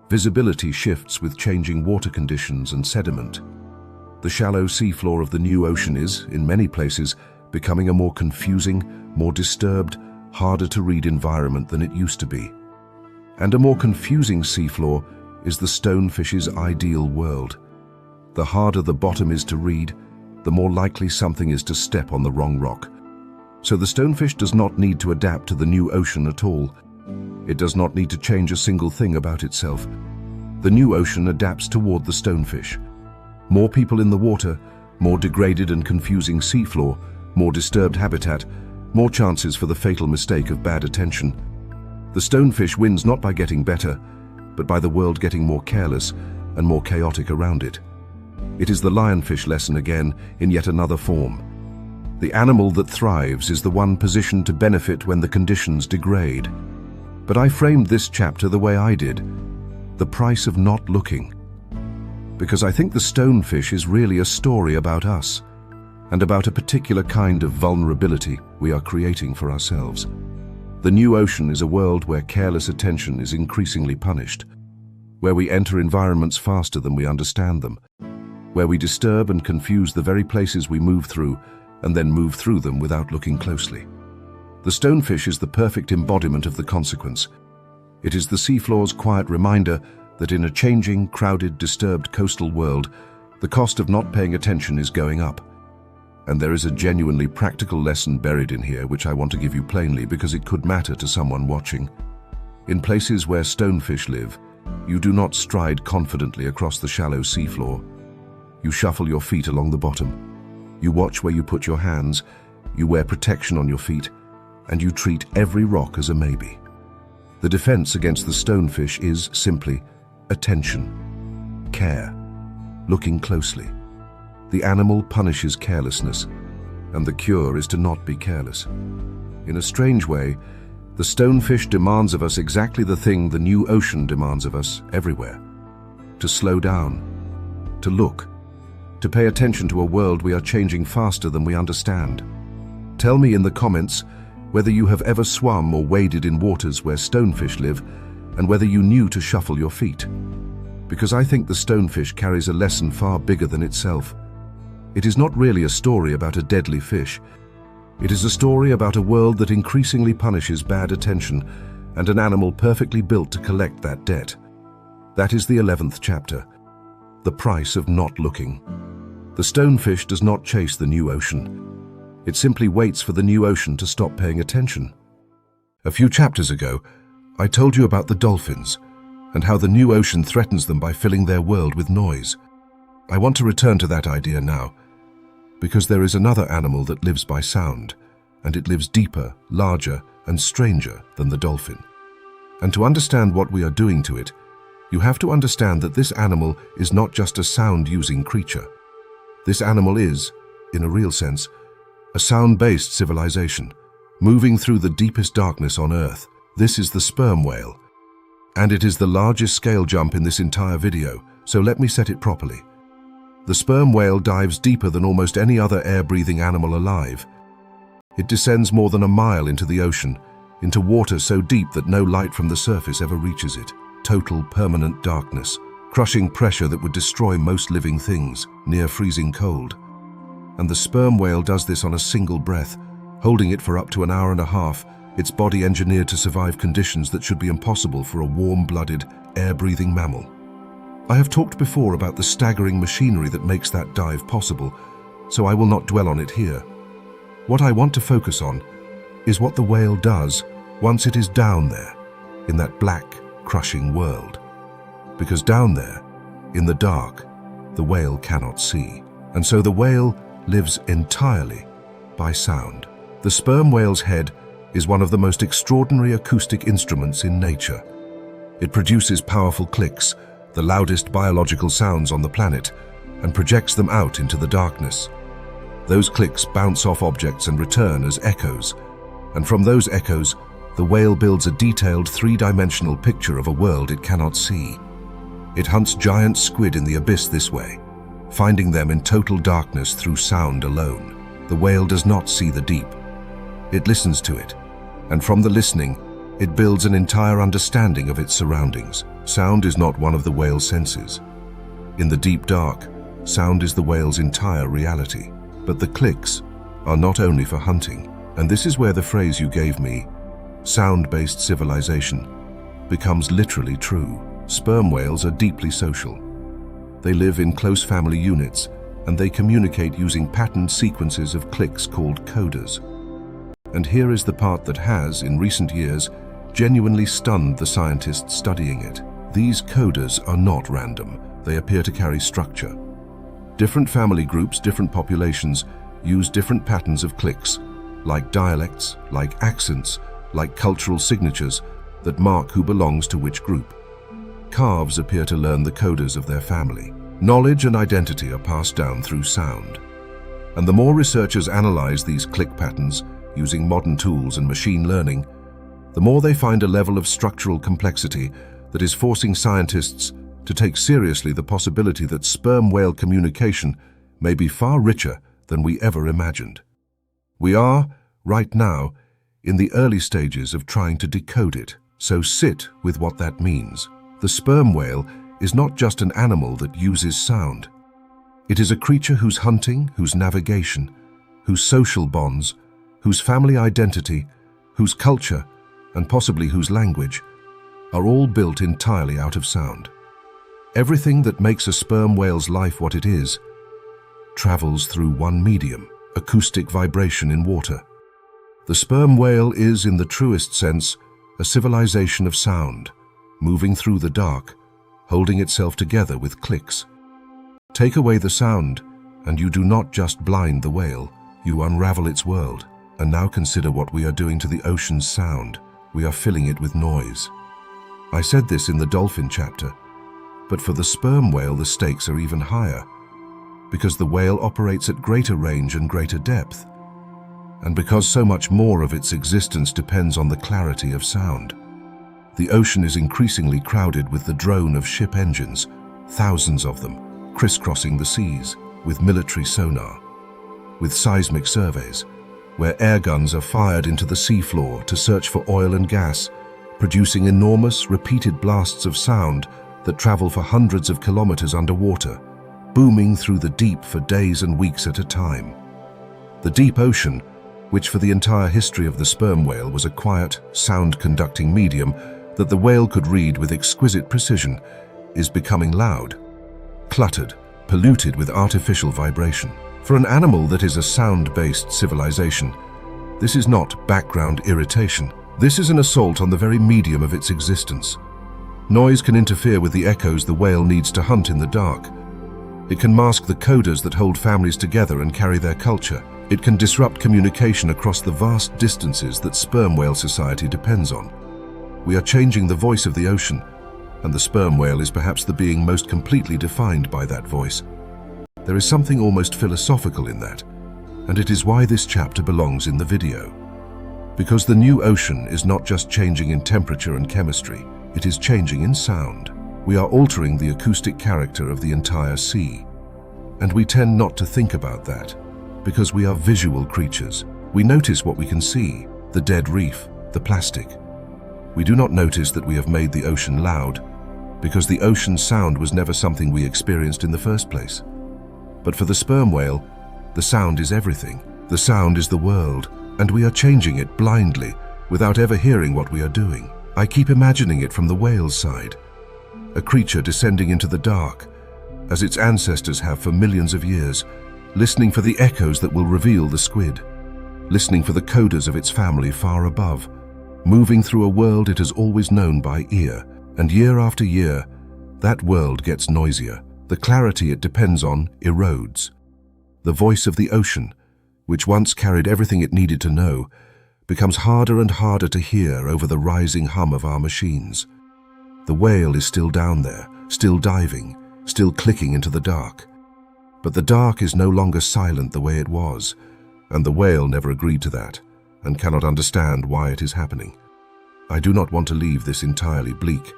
S1: Visibility shifts with changing water conditions and sediment. The shallow seafloor of the new ocean is, in many places, becoming a more confusing, more disturbed, harder-to-read environment than it used to be. And a more confusing seafloor is the stonefish's ideal world. The harder the bottom is to read, the more likely something is to step on the wrong rock. So the stonefish does not need to adapt to the new ocean at all. It does not need to change a single thing about itself. The new ocean adapts toward the stonefish. More people in the water, more degraded and confusing seafloor, more disturbed habitat, more chances for the fatal mistake of bad attention. The stonefish wins not by getting better, but by the world getting more careless and more chaotic around it. It is the lionfish lesson again in yet another form. The animal that thrives is the one positioned to benefit when the conditions degrade. But I framed this chapter the way I did, the price of not looking. Because I think the stonefish is really a story about us, and about a particular kind of vulnerability we are creating for ourselves. The new ocean is a world where careless attention is increasingly punished, where we enter environments faster than we understand them, where we disturb and confuse the very places we move through and then move through them without looking closely. The stonefish is the perfect embodiment of the consequence. It is the seafloor's quiet reminder that in a changing, crowded, disturbed coastal world, the cost of not paying attention is going up. And there is a genuinely practical lesson buried in here which I want to give you plainly because it could matter to someone watching. In places where stonefish live, you do not stride confidently across the shallow seafloor. You shuffle your feet along the bottom. You watch where you put your hands, you wear protection on your feet, and you treat every rock as a maybe. The defense against the stonefish is simply attention, care, looking closely. The animal punishes carelessness, and the cure is to not be careless. In a strange way, the stonefish demands of us exactly the thing the new ocean demands of us everywhere: to slow down, to look, to pay attention to a world we are changing faster than we understand. Tell me in the comments whether you have ever swum or waded in waters where stonefish live, and whether you knew to shuffle your feet. Because I think the stonefish carries a lesson far bigger than itself. It is not really a story about a deadly fish. It is a story about a world that increasingly punishes bad attention and an animal perfectly built to collect that debt. That is the 11th chapter, the price of not looking. The stonefish does not chase the new ocean. It simply waits for the new ocean to stop paying attention. A few chapters ago, I told you about the dolphins and how the new ocean threatens them by filling their world with noise. I want to return to that idea now, because there is another animal that lives by sound, and it lives deeper, larger, and stranger than the dolphin. And to understand what we are doing to it, you have to understand that this animal is not just a sound-using creature. This animal is, in a real sense, a sound-based civilization, moving through the deepest darkness on Earth. This is the sperm whale, and it is the largest scale jump in this entire video, so let me set it properly. The sperm whale dives deeper than almost any other air-breathing animal alive. It descends more than a mile into the ocean, into water so deep that no light from the surface ever reaches it. Total, permanent darkness, crushing pressure that would destroy most living things, near freezing cold. And the sperm whale does this on a single breath, holding it for up to an hour and a half, its body engineered to survive conditions that should be impossible for a warm-blooded, air-breathing mammal. I have talked before about the staggering machinery that makes that dive possible, so I will not dwell on it here. What I want to focus on is what the whale does once it is down there, in that black, crushing world. Because down there, in the dark, the whale cannot see. And so the whale lives entirely by sound. The sperm whale's head is one of the most extraordinary acoustic instruments in nature. It produces powerful clicks, the loudest biological sounds on the planet, and projects them out into the darkness. Those clicks bounce off objects and return as echoes, and from those echoes, the whale builds a detailed three-dimensional picture of a world it cannot see. It hunts giant squid in the abyss this way, finding them in total darkness through sound alone. The whale does not see the deep. It listens to it, and from the listening, it builds an entire understanding of its surroundings. Sound is not one of the whale's senses. In the deep dark, sound is the whale's entire reality. But the clicks are not only for hunting, and this is where the phrase you gave me, sound-based civilization, becomes literally true. Sperm whales are deeply social. They live in close family units, and they communicate using patterned sequences of clicks called coders. And here is the part that has, in recent years, genuinely stunned the scientists studying it. These codas are not random. They appear to carry structure. Different family groups, different populations use different patterns of clicks, like dialects, like accents, like cultural signatures that mark who belongs to which group. Calves appear to learn the codas of their family. Knowledge and identity are passed down through sound. And the more researchers analyze these click patterns using modern tools and machine learning, the more they find a level of structural complexity that is forcing scientists to take seriously the possibility that sperm whale communication may be far richer than we ever imagined. We are, right now, in the early stages of trying to decode it, so sit with what that means. The sperm whale is not just an animal that uses sound. It is a creature whose hunting, whose navigation, whose social bonds, whose family identity, whose culture, and possibly whose language, are all built entirely out of sound. Everything that makes a sperm whale's life what it is travels through one medium, acoustic vibration in water. The sperm whale is, in the truest sense, a civilization of sound, moving through the dark, holding itself together with clicks. Take away the sound, and you do not just blind the whale, you unravel its world. And now consider what we are doing to the ocean's sound. We are filling it with noise. I said this in the dolphin chapter, but for the sperm whale the stakes are even higher, because the whale operates at greater range and greater depth, and because so much more of its existence depends on the clarity of sound. The ocean is increasingly crowded with the drone of ship engines, thousands of them, crisscrossing the seas, with military sonar, with seismic surveys, where air guns are fired into the seafloor to search for oil and gas, producing enormous, repeated blasts of sound that travel for hundreds of kilometers underwater, booming through the deep for days and weeks at a time. The deep ocean, which for the entire history of the sperm whale was a quiet, sound-conducting medium that the whale could read with exquisite precision, is becoming loud, cluttered, polluted with artificial vibration. For an animal that is a sound-based civilization, this is not background irritation. This is an assault on the very medium of its existence. Noise can interfere with the echoes the whale needs to hunt in the dark. It can mask the codas that hold families together and carry their culture. It can disrupt communication across the vast distances that sperm whale society depends on. We are changing the voice of the ocean, and the sperm whale is perhaps the being most completely defined by that voice. There is something almost philosophical in that, and it is why this chapter belongs in the video. Because the new ocean is not just changing in temperature and chemistry, it is changing in sound. We are altering the acoustic character of the entire sea. And we tend not to think about that, because we are visual creatures. We notice what we can see, the dead reef, the plastic. We do not notice that we have made the ocean loud, because the ocean's sound was never something we experienced in the first place. But for the sperm whale, the sound is everything. The sound is the world, and we are changing it blindly, without ever hearing what we are doing. I keep imagining it from the whale's side, a creature descending into the dark, as its ancestors have for millions of years, listening for the echoes that will reveal the squid, listening for the codas of its family far above, moving through a world it has always known by ear, and year after year, that world gets noisier. The clarity it depends on erodes. The voice of the ocean, which once carried everything it needed to know, becomes harder and harder to hear over the rising hum of our machines. The whale is still down there, still diving, still clicking into the dark. But the dark is no longer silent the way it was, and the whale never agreed to that, and cannot understand why it is happening. I do not want to leave this entirely bleak,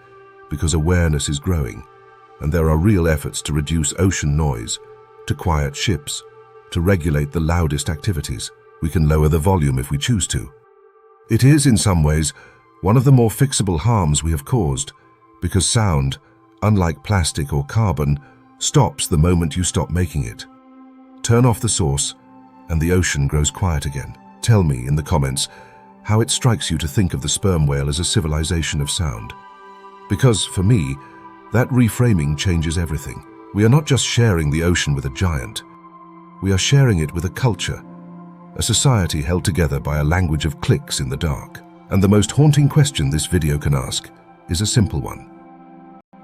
S1: because awareness is growing, and there are real efforts to reduce ocean noise, to quiet ships, to regulate the loudest activities. We can lower the volume if we choose to. It is, in some ways, one of the more fixable harms we have caused, because sound, unlike plastic or carbon, stops the moment you stop making it. Turn off the source, and the ocean grows quiet again. Tell me in the comments how it strikes you to think of the sperm whale as a civilization of sound. Because, for me, that reframing changes everything. We are not just sharing the ocean with a giant. We are sharing it with a culture, a society held together by a language of clicks in the dark. And the most haunting question this video can ask is a simple one.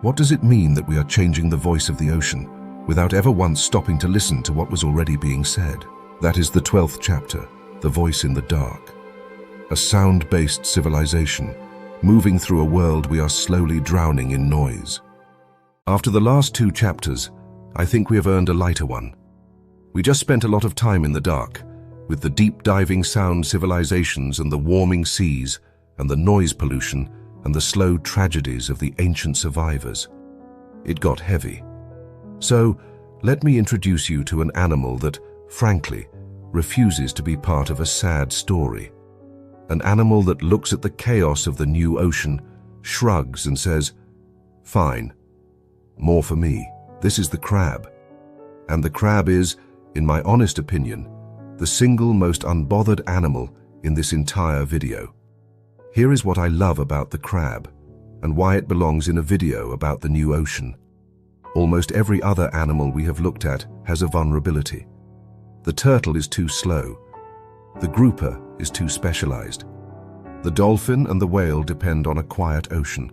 S1: What does it mean that we are changing the voice of the ocean without ever once stopping to listen to what was already being said? That is the 12th chapter, The Voice in the Dark. A sound-based civilization, moving through a world we are slowly drowning in noise. After the last 2 chapters, I think we have earned a lighter one. We just spent a lot of time in the dark, with the deep-diving sound civilizations and the warming seas and the noise pollution and the slow tragedies of the ancient survivors. It got heavy. So, let me introduce you to an animal that, frankly, refuses to be part of a sad story. An animal that looks at the chaos of the new ocean, shrugs and says, "Fine. More for me." This is the crab. And the crab is, in my honest opinion, the single most unbothered animal in this entire video. Here is what I love about the crab, and why it belongs in a video about the new ocean. Almost every other animal we have looked at has a vulnerability. The turtle is too slow. The grouper is too specialized. The dolphin and the whale depend on a quiet ocean.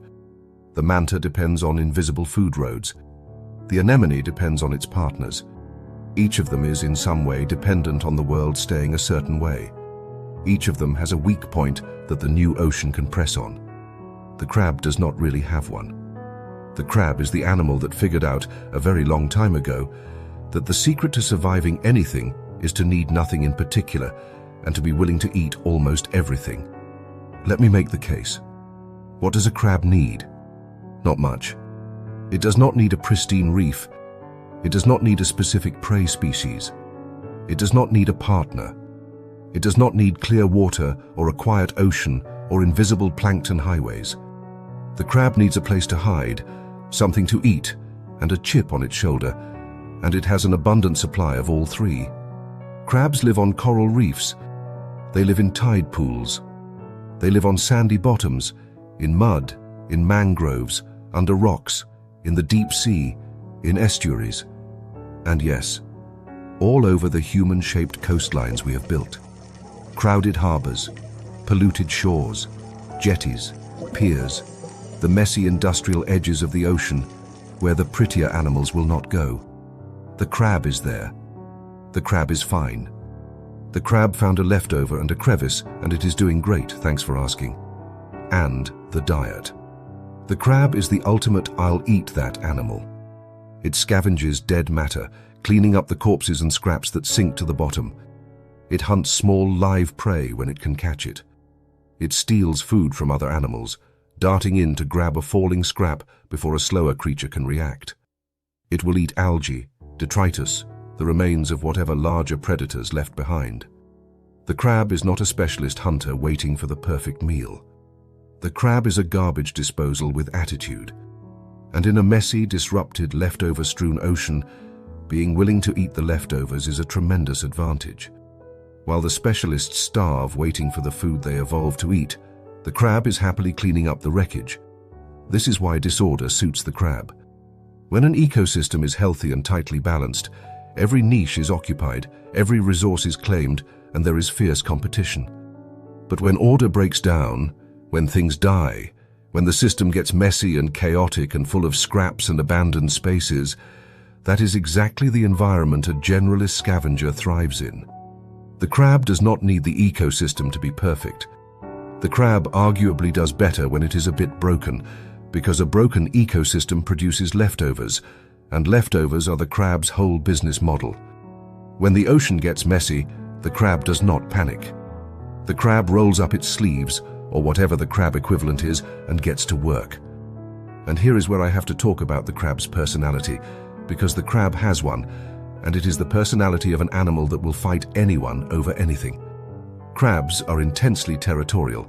S1: The manta depends on invisible food roads. The anemone depends on its partners. Each of them is in some way dependent on the world staying a certain way. Each of them has a weak point that the new ocean can press on. The crab does not really have one. The crab is the animal that figured out a very long time ago that the secret to surviving anything is to need nothing in particular and to be willing to eat almost everything. Let me make the case. What does a crab need? Not much. It does not need a pristine reef. It does not need a specific prey species. It does not need a partner. It does not need clear water or a quiet ocean or invisible plankton highways. The crab needs a place to hide, something to eat, and a chip on its shoulder, and it has an abundant supply of all 3. Crabs live on coral reefs. They live in tide pools. They live on sandy bottoms, in mud, in mangroves, under rocks, in the deep sea, in estuaries, and yes, all over the human-shaped coastlines we have built. Crowded harbors, polluted shores, jetties, piers, the messy industrial edges of the ocean where the prettier animals will not go. The crab is there. The crab is fine. The crab found a leftover and a crevice, and it is doing great, thanks for asking. And the diet. The crab is the ultimate "I'll eat that" animal. It scavenges dead matter, cleaning up the corpses and scraps that sink to the bottom. It hunts small live prey when it can catch it. It steals food from other animals, darting in to grab a falling scrap before a slower creature can react. It will eat algae, detritus, the remains of whatever larger predators left behind. The crab is not a specialist hunter waiting for the perfect meal. The crab is a garbage disposal with attitude. And in a messy, disrupted, leftover-strewn ocean, being willing to eat the leftovers is a tremendous advantage. While the specialists starve waiting for the food they evolved to eat, the crab is happily cleaning up the wreckage. This is why disorder suits the crab. When an ecosystem is healthy and tightly balanced, every niche is occupied, every resource is claimed, and there is fierce competition. But when order breaks down, when things die, when the system gets messy and chaotic and full of scraps and abandoned spaces, that is exactly the environment a generalist scavenger thrives in. The crab does not need the ecosystem to be perfect. The crab arguably does better when it is a bit broken, because a broken ecosystem produces leftovers, and leftovers are the crab's whole business model. When the ocean gets messy, the crab does not panic. The crab rolls up its sleeves, or whatever the crab equivalent is, and gets to work. And here is where I have to talk about the crab's personality, because the crab has one, and it is the personality of an animal that will fight anyone over anything. Crabs are intensely territorial.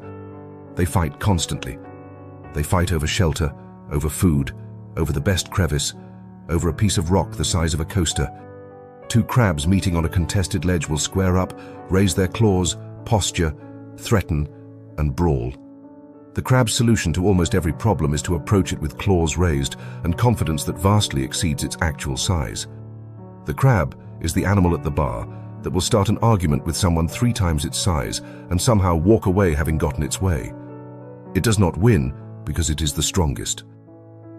S1: They fight constantly. They fight over shelter, over food, over the best crevice, over a piece of rock the size of a coaster. 2 crabs meeting on a contested ledge will square up, raise their claws, posture, threaten, and brawl. The crab's solution to almost every problem is to approach it with claws raised and confidence that vastly exceeds its actual size. The crab is the animal at the bar that will start an argument with someone 3 times its size and somehow walk away having gotten its way. It does not win because it is the strongest.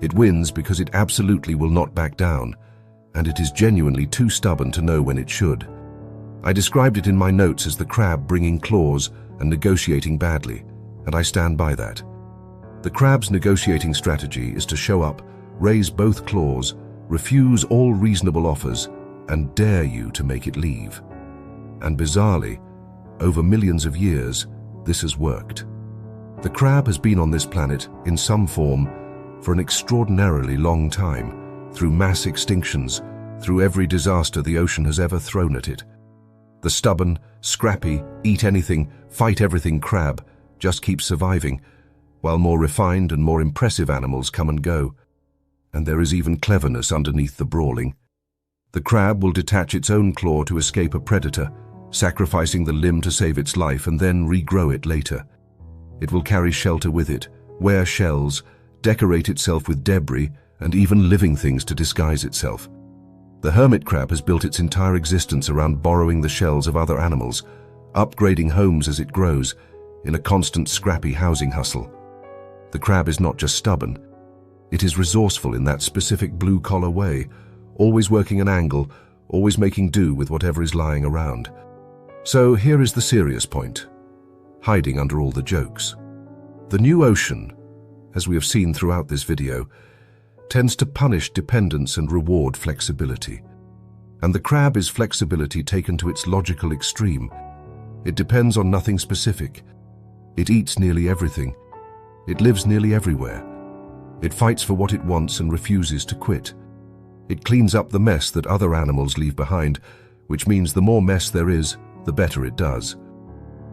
S1: It wins because it absolutely will not back down, and it is genuinely too stubborn to know when it should. I described it in my notes as the crab bringing claws and negotiating badly, and I stand by that. The crab's negotiating strategy is to show up, raise both claws, refuse all reasonable offers, and dare you to make it leave. And bizarrely, over millions of years, this has worked. The crab has been on this planet, in some form, for an extraordinarily long time, through mass extinctions, through every disaster the ocean has ever thrown at it. The stubborn, scrappy, eat-anything, fight-everything crab just keeps surviving, while more refined and more impressive animals come and go. And there is even cleverness underneath the brawling. The crab will detach its own claw to escape a predator, sacrificing the limb to save its life and then regrow it later. It will carry shelter with it, wear shells, decorate itself with debris, and even living things to disguise itself. The hermit crab has built its entire existence around borrowing the shells of other animals, upgrading homes as it grows, in a constant scrappy housing hustle. The crab is not just stubborn. It is resourceful in that specific blue-collar way, always working an angle, always making do with whatever is lying around. So here is the serious point, hiding under all the jokes. The new ocean, as we have seen throughout this video, tends to punish dependence and reward flexibility. And the crab is flexibility taken to its logical extreme. It depends on nothing specific. It eats nearly everything. It lives nearly everywhere. It fights for what it wants and refuses to quit. It cleans up the mess that other animals leave behind, which means the more mess there is, the better it does.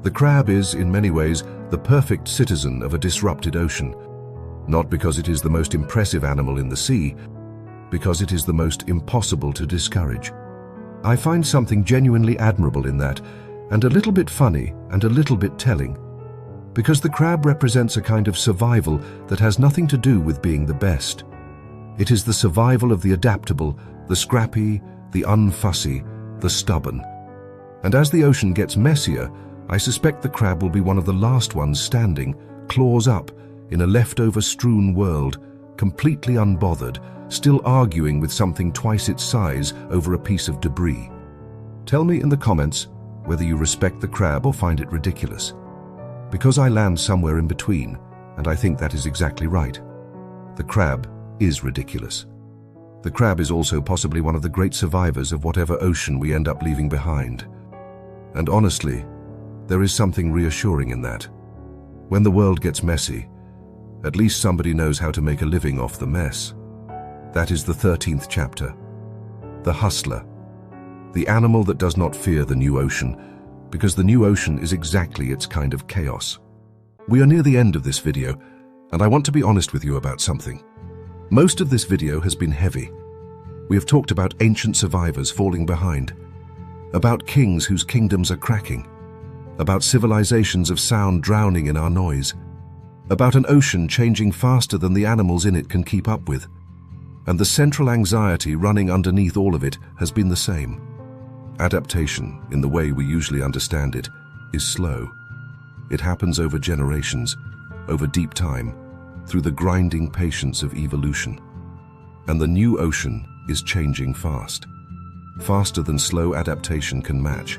S1: The crab is, in many ways, the perfect citizen of a disrupted ocean. Not because it is the most impressive animal in the sea, because it is the most impossible to discourage. I find something genuinely admirable in that, and a little bit funny and a little bit telling. Because the crab represents a kind of survival that has nothing to do with being the best. It is the survival of the adaptable, the scrappy, the unfussy, the stubborn. And as the ocean gets messier, I suspect the crab will be one of the last ones standing, claws up, in a leftover-strewn world, completely unbothered, still arguing with something twice its size over a piece of debris. Tell me in the comments whether you respect the crab or find it ridiculous. Because I land somewhere in between, and I think that is exactly right. The crab is ridiculous. The crab is also possibly one of the great survivors of whatever ocean we end up leaving behind. And honestly, there is something reassuring in that. When the world gets messy, at least somebody knows how to make a living off the mess. That is the 13th chapter. The hustler. The animal that does not fear the new ocean, because the new ocean is exactly its kind of chaos. We are near the end of this video, and I want to be honest with you about something. Most of this video has been heavy. We have talked about ancient survivors falling behind, about kings whose kingdoms are cracking, about civilizations of sound drowning in our noise, about an ocean changing faster than the animals in it can keep up with. And the central anxiety running underneath all of it has been the same. Adaptation, in the way we usually understand it, is slow. It happens over generations, over deep time, through the grinding patience of evolution. And the new ocean is changing fast. Faster than slow adaptation can match.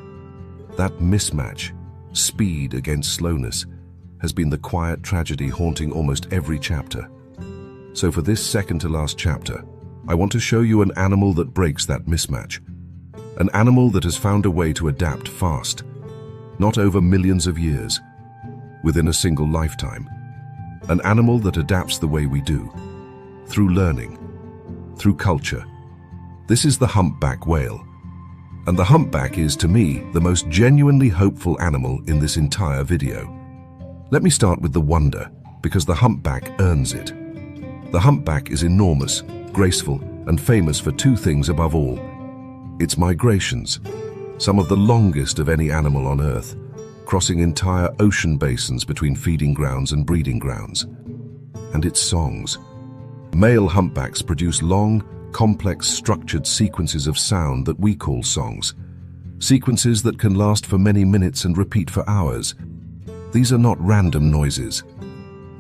S1: That mismatch, speed against slowness, has been the quiet tragedy haunting almost every chapter. So for this second to last chapter, I want to show you an animal that breaks that mismatch. An animal that has found a way to adapt fast, not over millions of years, within a single lifetime. An animal that adapts the way we do, through learning, through culture. This is the humpback whale. And the humpback is, to me, the most genuinely hopeful animal in this entire video. Let me start with the wonder, because the humpback earns it. The humpback is enormous, graceful, and famous for two things above all. Its migrations, some of the longest of any animal on Earth, crossing entire ocean basins between feeding grounds and breeding grounds. And its songs. Male humpbacks produce long, complex, structured sequences of sound that we call songs. Sequences that can last for many minutes and repeat for hours. These are not random noises.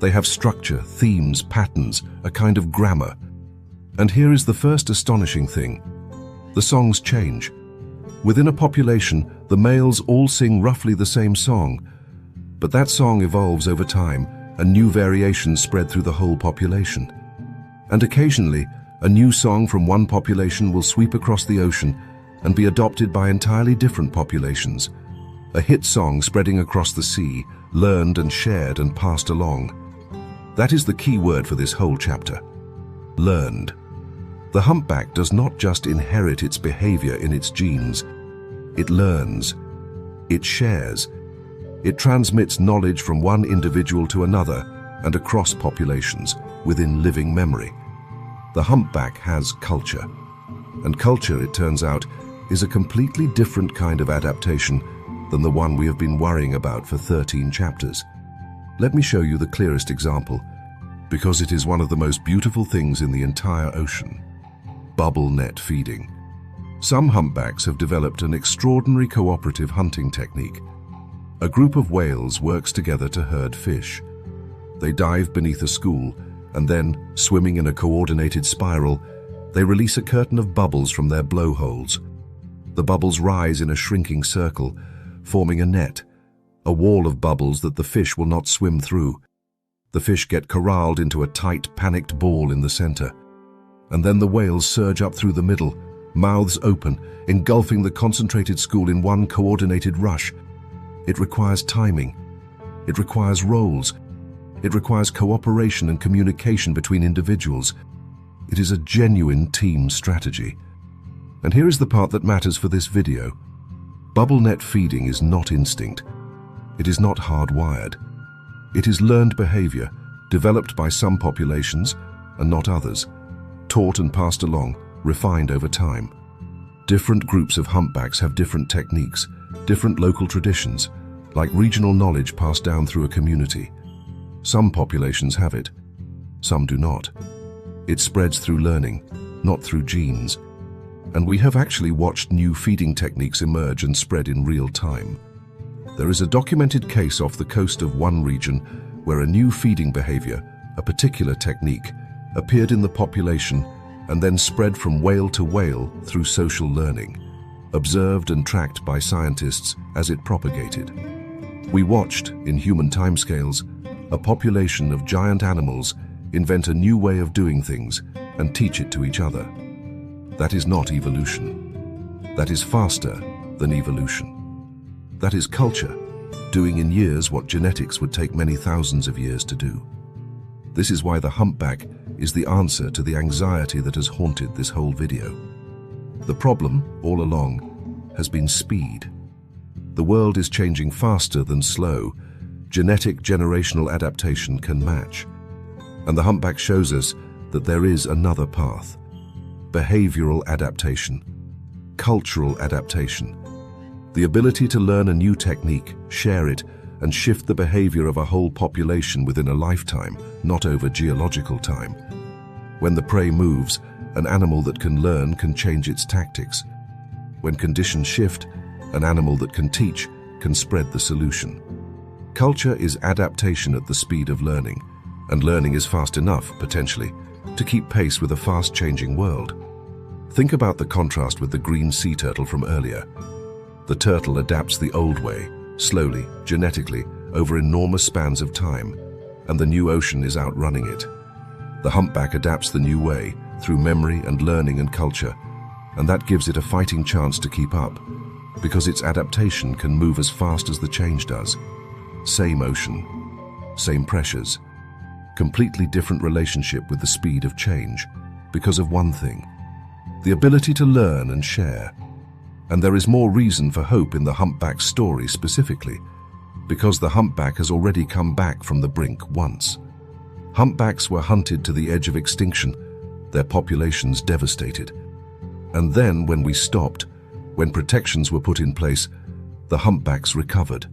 S1: They have structure, themes, patterns, a kind of grammar. And here is the first astonishing thing. The songs change. Within a population, the males all sing roughly the same song, but that song evolves over time and new variations spread through the whole population. And occasionally, a new song from one population will sweep across the ocean and be adopted by entirely different populations. A hit song spreading across the sea, learned and shared and passed along. That is the key word for this whole chapter. Learned. The humpback does not just inherit its behavior in its genes. It learns. It shares. It transmits knowledge from one individual to another and across populations within living memory. The humpback has culture. And culture, it turns out, is a completely different kind of adaptation than the one we have been worrying about for 13 chapters. Let me show you the clearest example, because it is one of the most beautiful things in the entire ocean. Bubble net feeding. Some humpbacks have developed an extraordinary cooperative hunting technique. A group of whales works together to herd fish. They dive beneath a school, and then, swimming in a coordinated spiral, they release a curtain of bubbles from their blowholes. The bubbles rise in a shrinking circle, forming a net, a wall of bubbles that the fish will not swim through. The fish get corralled into a tight, panicked ball in the center. And then the whales surge up through the middle, mouths open, engulfing the concentrated school in one coordinated rush. It requires timing. It requires roles. It requires cooperation and communication between individuals. It is a genuine team strategy. And here is the part that matters for this video. Bubble net feeding is not instinct. It is not hardwired. It is learned behavior, developed by some populations and not others, taught and passed along, refined over time. Different groups of humpbacks have different techniques, different local traditions, like regional knowledge passed down through a community. Some populations have it, some do not. It spreads through learning, not through genes. And we have actually watched new feeding techniques emerge and spread in real time. There is a documented case off the coast of one region where a new feeding behavior, a particular technique, appeared in the population and then spread from whale to whale through social learning, observed and tracked by scientists as it propagated. We watched, in human timescales, a population of giant animals invent a new way of doing things and teach it to each other. That is not evolution. That is faster than evolution. That is culture, doing in years what genetics would take many thousands of years to do. This is why the humpback is the answer to the anxiety that has haunted this whole video. The problem, all along, has been speed. The world is changing faster than slow. Genetic generational adaptation can match. And the humpback shows us that there is another path. Behavioral adaptation, cultural adaptation, the ability to learn a new technique, share it, and shift the behavior of a whole population within a lifetime, not over geological time. When the prey moves, an animal that can learn can change its tactics. When conditions shift, an animal that can teach can spread the solution. Culture is adaptation at the speed of learning, and learning is fast enough, potentially, to keep pace with a fast-changing world. Think about the contrast with the green sea turtle from earlier. The turtle adapts the old way, slowly, genetically, over enormous spans of time, and the new ocean is outrunning it. The humpback adapts the new way through memory and learning and culture, and that gives it a fighting chance to keep up, because its adaptation can move as fast as the change does. Same ocean, same pressures, completely different relationship with the speed of change, because of one thing: the ability to learn and share. And there is more reason for hope in the humpback story specifically, because the humpback has already come back from the brink once. Humpbacks were hunted to the edge of extinction, their populations devastated. And then when we stopped, when protections were put in place, the humpbacks recovered.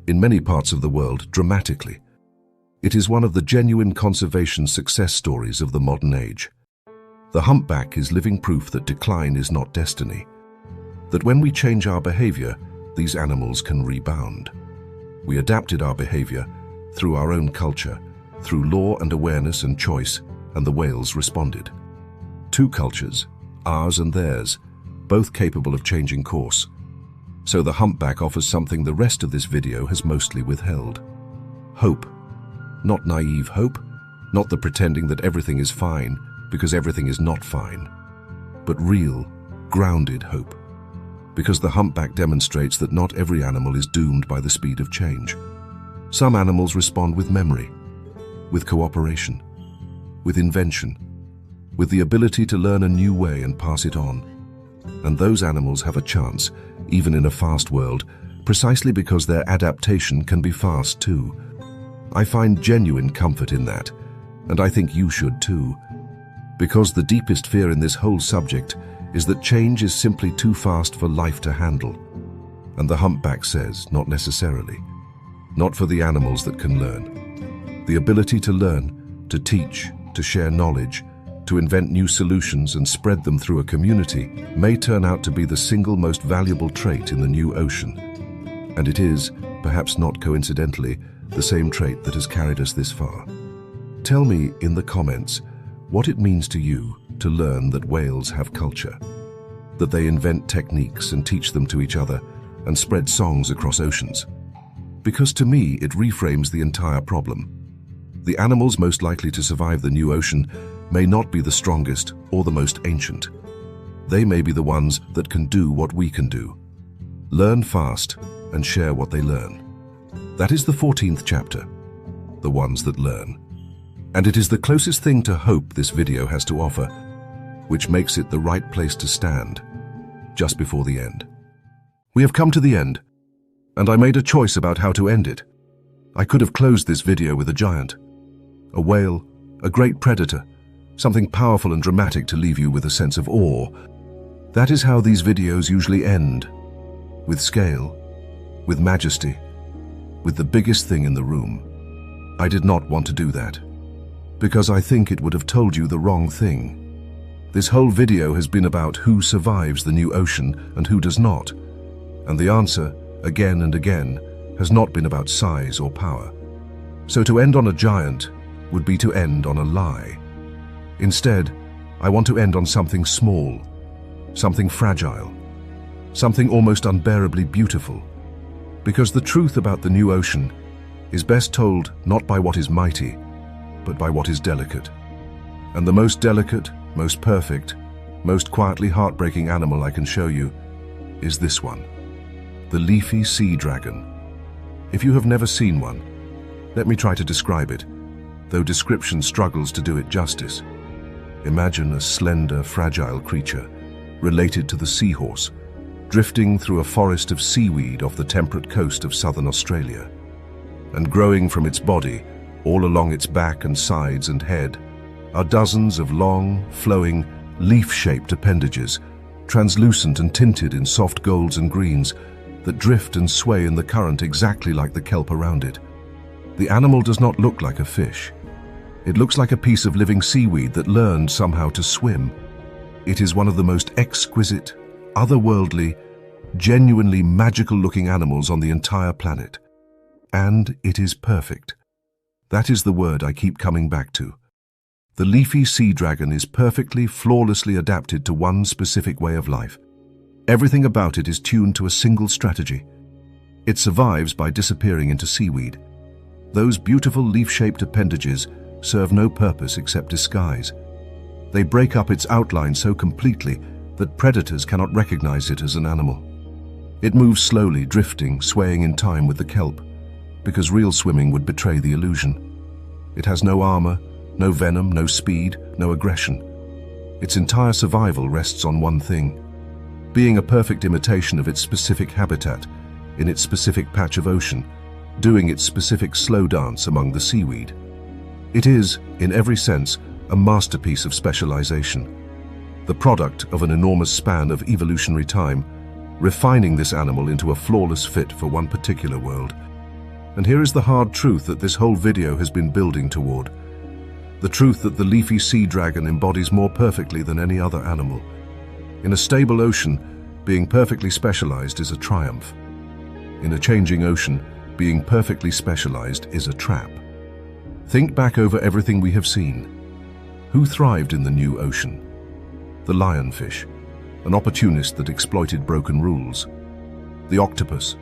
S1: In many parts of the world, dramatically. It is one of the genuine conservation success stories of the modern age. The humpback is living proof that decline is not destiny. That when we change our behavior, these animals can rebound. We adapted our behavior through our own culture, through law and awareness and choice, and the whales responded. Two cultures, ours and theirs, both capable of changing course. So the humpback offers something the rest of this video has mostly withheld. Hope. Not naive hope, not the pretending that everything is fine because everything is not fine, but real, grounded hope. Because the humpback demonstrates that not every animal is doomed by the speed of change. Some animals respond with memory, with cooperation, with invention, with the ability to learn a new way and pass it on. And those animals have a chance, even in a fast world, precisely because their adaptation can be fast too. I find genuine comfort in that, and I think you should too. Because the deepest fear in this whole subject is that change is simply too fast for life to handle. And the humpback says, not necessarily. Not for the animals that can learn. The ability to learn, to teach, to share knowledge, to invent new solutions and spread them through a community may turn out to be the single most valuable trait in the new ocean. And it is, perhaps not coincidentally, the same trait that has carried us this far. Tell me in the comments what it means to you to learn that whales have culture, that they invent techniques and teach them to each other and spread songs across oceans. Because to me, it reframes the entire problem. The animals most likely to survive the new ocean may not be the strongest or the most ancient. They may be the ones that can do what we can do. Learn fast and share what they learn. That is the 14th chapter, the ones that learn. And it is the closest thing to hope this video has to offer, which makes it the right place to stand, just before the end. We have come to the end, and I made a choice about how to end it. I could have closed this video with a giant, a whale, a great predator, something powerful and dramatic to leave you with a sense of awe. That is how these videos usually end, with scale, with majesty, with the biggest thing in the room. I did not want to do that, because I think it would have told you the wrong thing. This whole video has been about who survives the new ocean and who does not, and the answer, again and again, has not been about size or power. So to end on a giant would be to end on a lie. Instead, I want to end on something small, something fragile, something almost unbearably beautiful. Because the truth about the new ocean is best told not by what is mighty, but by what is delicate. And the most delicate, most perfect, most quietly heartbreaking animal I can show you is this one, the leafy sea dragon. If you have never seen one, let me try to describe it, though description struggles to do it justice. Imagine a slender, fragile creature, related to the seahorse, drifting through a forest of seaweed off the temperate coast of southern Australia. And growing from its body, all along its back and sides and head, are dozens of long, flowing, leaf-shaped appendages, translucent and tinted in soft golds and greens, that drift and sway in the current exactly like the kelp around it. The animal does not look like a fish. It looks like a piece of living seaweed that learned somehow to swim. It is one of the most exquisite, otherworldly, genuinely magical-looking animals on the entire planet. And it is perfect. That is the word I keep coming back to. The leafy sea dragon is perfectly, flawlessly adapted to one specific way of life. Everything about it is tuned to a single strategy. It survives by disappearing into seaweed. Those beautiful leaf-shaped appendages serve no purpose except disguise. They break up its outline so completely that predators cannot recognize it as an animal. It moves slowly, drifting, swaying in time with the kelp, because real swimming would betray the illusion. It has no armor, no venom, no speed, no aggression. Its entire survival rests on one thing: being a perfect imitation of its specific habitat, in its specific patch of ocean, doing its specific slow dance among the seaweed. It is, in every sense, a masterpiece of specialization, the product of an enormous span of evolutionary time, refining this animal into a flawless fit for one particular world. And here is the hard truth that this whole video has been building toward. The truth that the leafy sea dragon embodies more perfectly than any other animal. In a stable ocean, being perfectly specialized is a triumph. In a changing ocean, being perfectly specialized is a trap. Think back over everything we have seen. Who thrived in the new ocean? The lionfish, an opportunist that exploited broken rules. The octopus,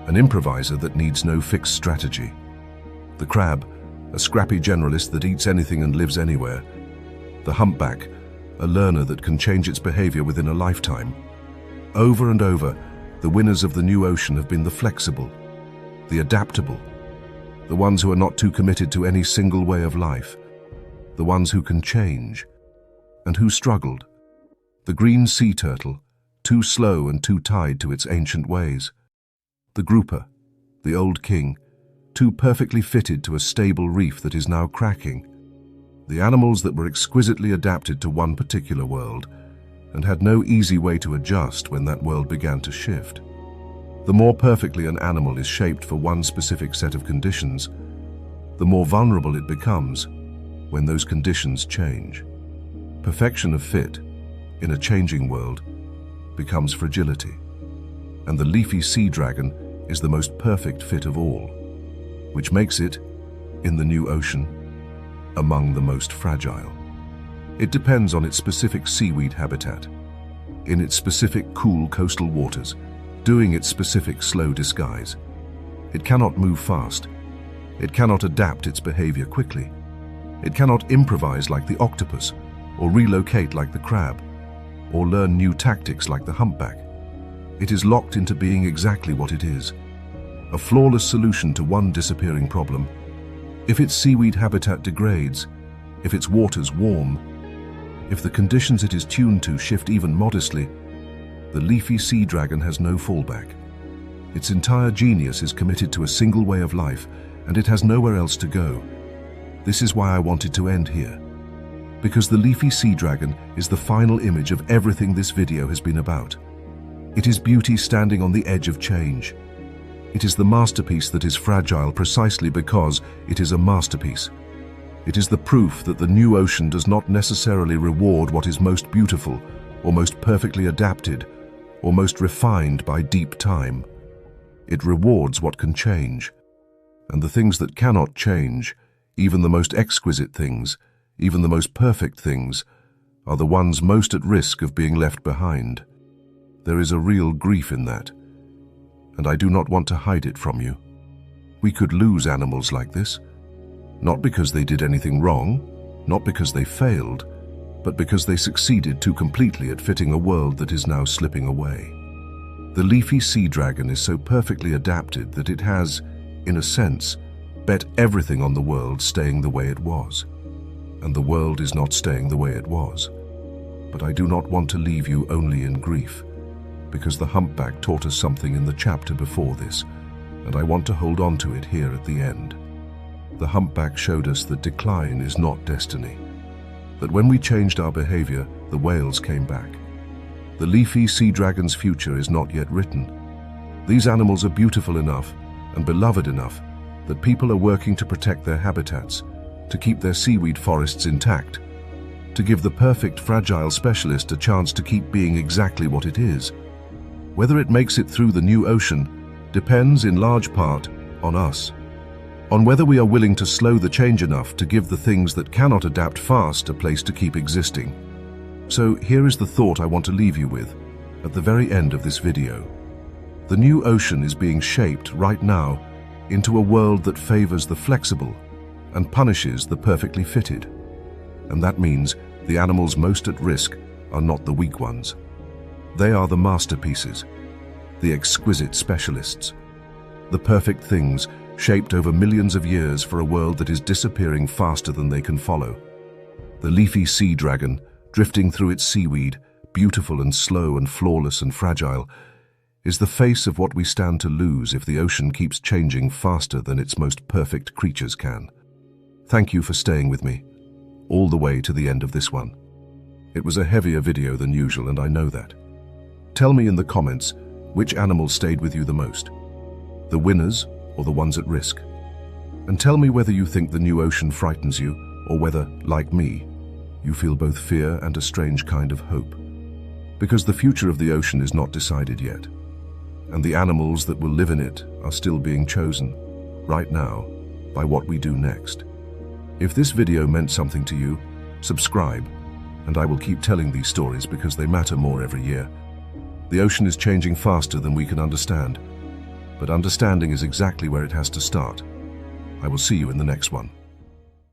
S1: an improviser that needs no fixed strategy. The crab, a scrappy generalist that eats anything and lives anywhere. The humpback, a learner that can change its behavior within a lifetime. Over and over, the winners of the new ocean have been the flexible, the adaptable, the ones who are not too committed to any single way of life, the ones who can change, and who struggled. The green sea turtle, too slow and too tied to its ancient ways. The grouper, the old king, too perfectly fitted to a stable reef that is now cracking. The animals that were exquisitely adapted to one particular world and had no easy way to adjust when that world began to shift. The more perfectly an animal is shaped for one specific set of conditions, the more vulnerable it becomes when those conditions change. Perfection of fit in a changing world becomes fragility, and the leafy sea dragon is the most perfect fit of all, which makes it, in the new ocean, among the most fragile. It depends on its specific seaweed habitat, in its specific cool coastal waters, doing its specific slow disguise. It cannot move fast. It cannot adapt its behavior quickly. It cannot improvise like the octopus, or relocate like the crab, or learn new tactics like the humpback. It is locked into being exactly what it is, a flawless solution to one disappearing problem. If its seaweed habitat degrades, if its waters warm, if the conditions it is tuned to shift even modestly, the leafy sea dragon has no fallback. Its entire genius is committed to a single way of life, and it has nowhere else to go. This is why I wanted to end here, because the leafy sea dragon is the final image of everything this video has been about. It is beauty standing on the edge of change. It is the masterpiece that is fragile precisely because it is a masterpiece. It is the proof that the new ocean does not necessarily reward what is most beautiful, or most perfectly adapted, or most refined by deep time. It rewards what can change. And the things that cannot change, even the most exquisite things, even the most perfect things, are the ones most at risk of being left behind. There is a real grief in that, and I do not want to hide it from you. We could lose animals like this, not because they did anything wrong, not because they failed, but because they succeeded too completely at fitting a world that is now slipping away. The leafy sea dragon is so perfectly adapted that it has, in a sense, bet everything on the world staying the way it was. And the world is not staying the way it was. But I do not want to leave you only in grief, because the humpback taught us something in the chapter before this, and I want to hold on to it here at the end. The humpback showed us that decline is not destiny, that when we changed our behavior, the whales came back. The leafy sea dragon's future is not yet written. These animals are beautiful enough and beloved enough that people are working to protect their habitats, to keep their seaweed forests intact, to give the perfect fragile specialist a chance to keep being exactly what it is. Whether it makes it through the new ocean depends in large part on us, on whether we are willing to slow the change enough to give the things that cannot adapt fast a place to keep existing. So here is the thought I want to leave you with at the very end of this video. The new ocean is being shaped right now into a world that favors the flexible and punishes the perfectly fitted. And that means the animals most at risk are not the weak ones. They are the masterpieces, the exquisite specialists, the perfect things shaped over millions of years for a world that is disappearing faster than they can follow. The leafy sea dragon, drifting through its seaweed, beautiful and slow and flawless and fragile, is the face of what we stand to lose if the ocean keeps changing faster than its most perfect creatures can. Thank you for staying with me, all the way to the end of this one. It was a heavier video than usual, and I know that. Tell me in the comments which animal stayed with you the most, the winners or the ones at risk. And tell me whether you think the new ocean frightens you, or whether, like me, you feel both fear and a strange kind of hope. Because the future of the ocean is not decided yet, and the animals that will live in it are still being chosen, right now, by what we do next. If this video meant something to you, subscribe, and I will keep telling these stories because they matter more every year. The ocean is changing faster than we can understand, but understanding is exactly where it has to start. I will see you in the next one.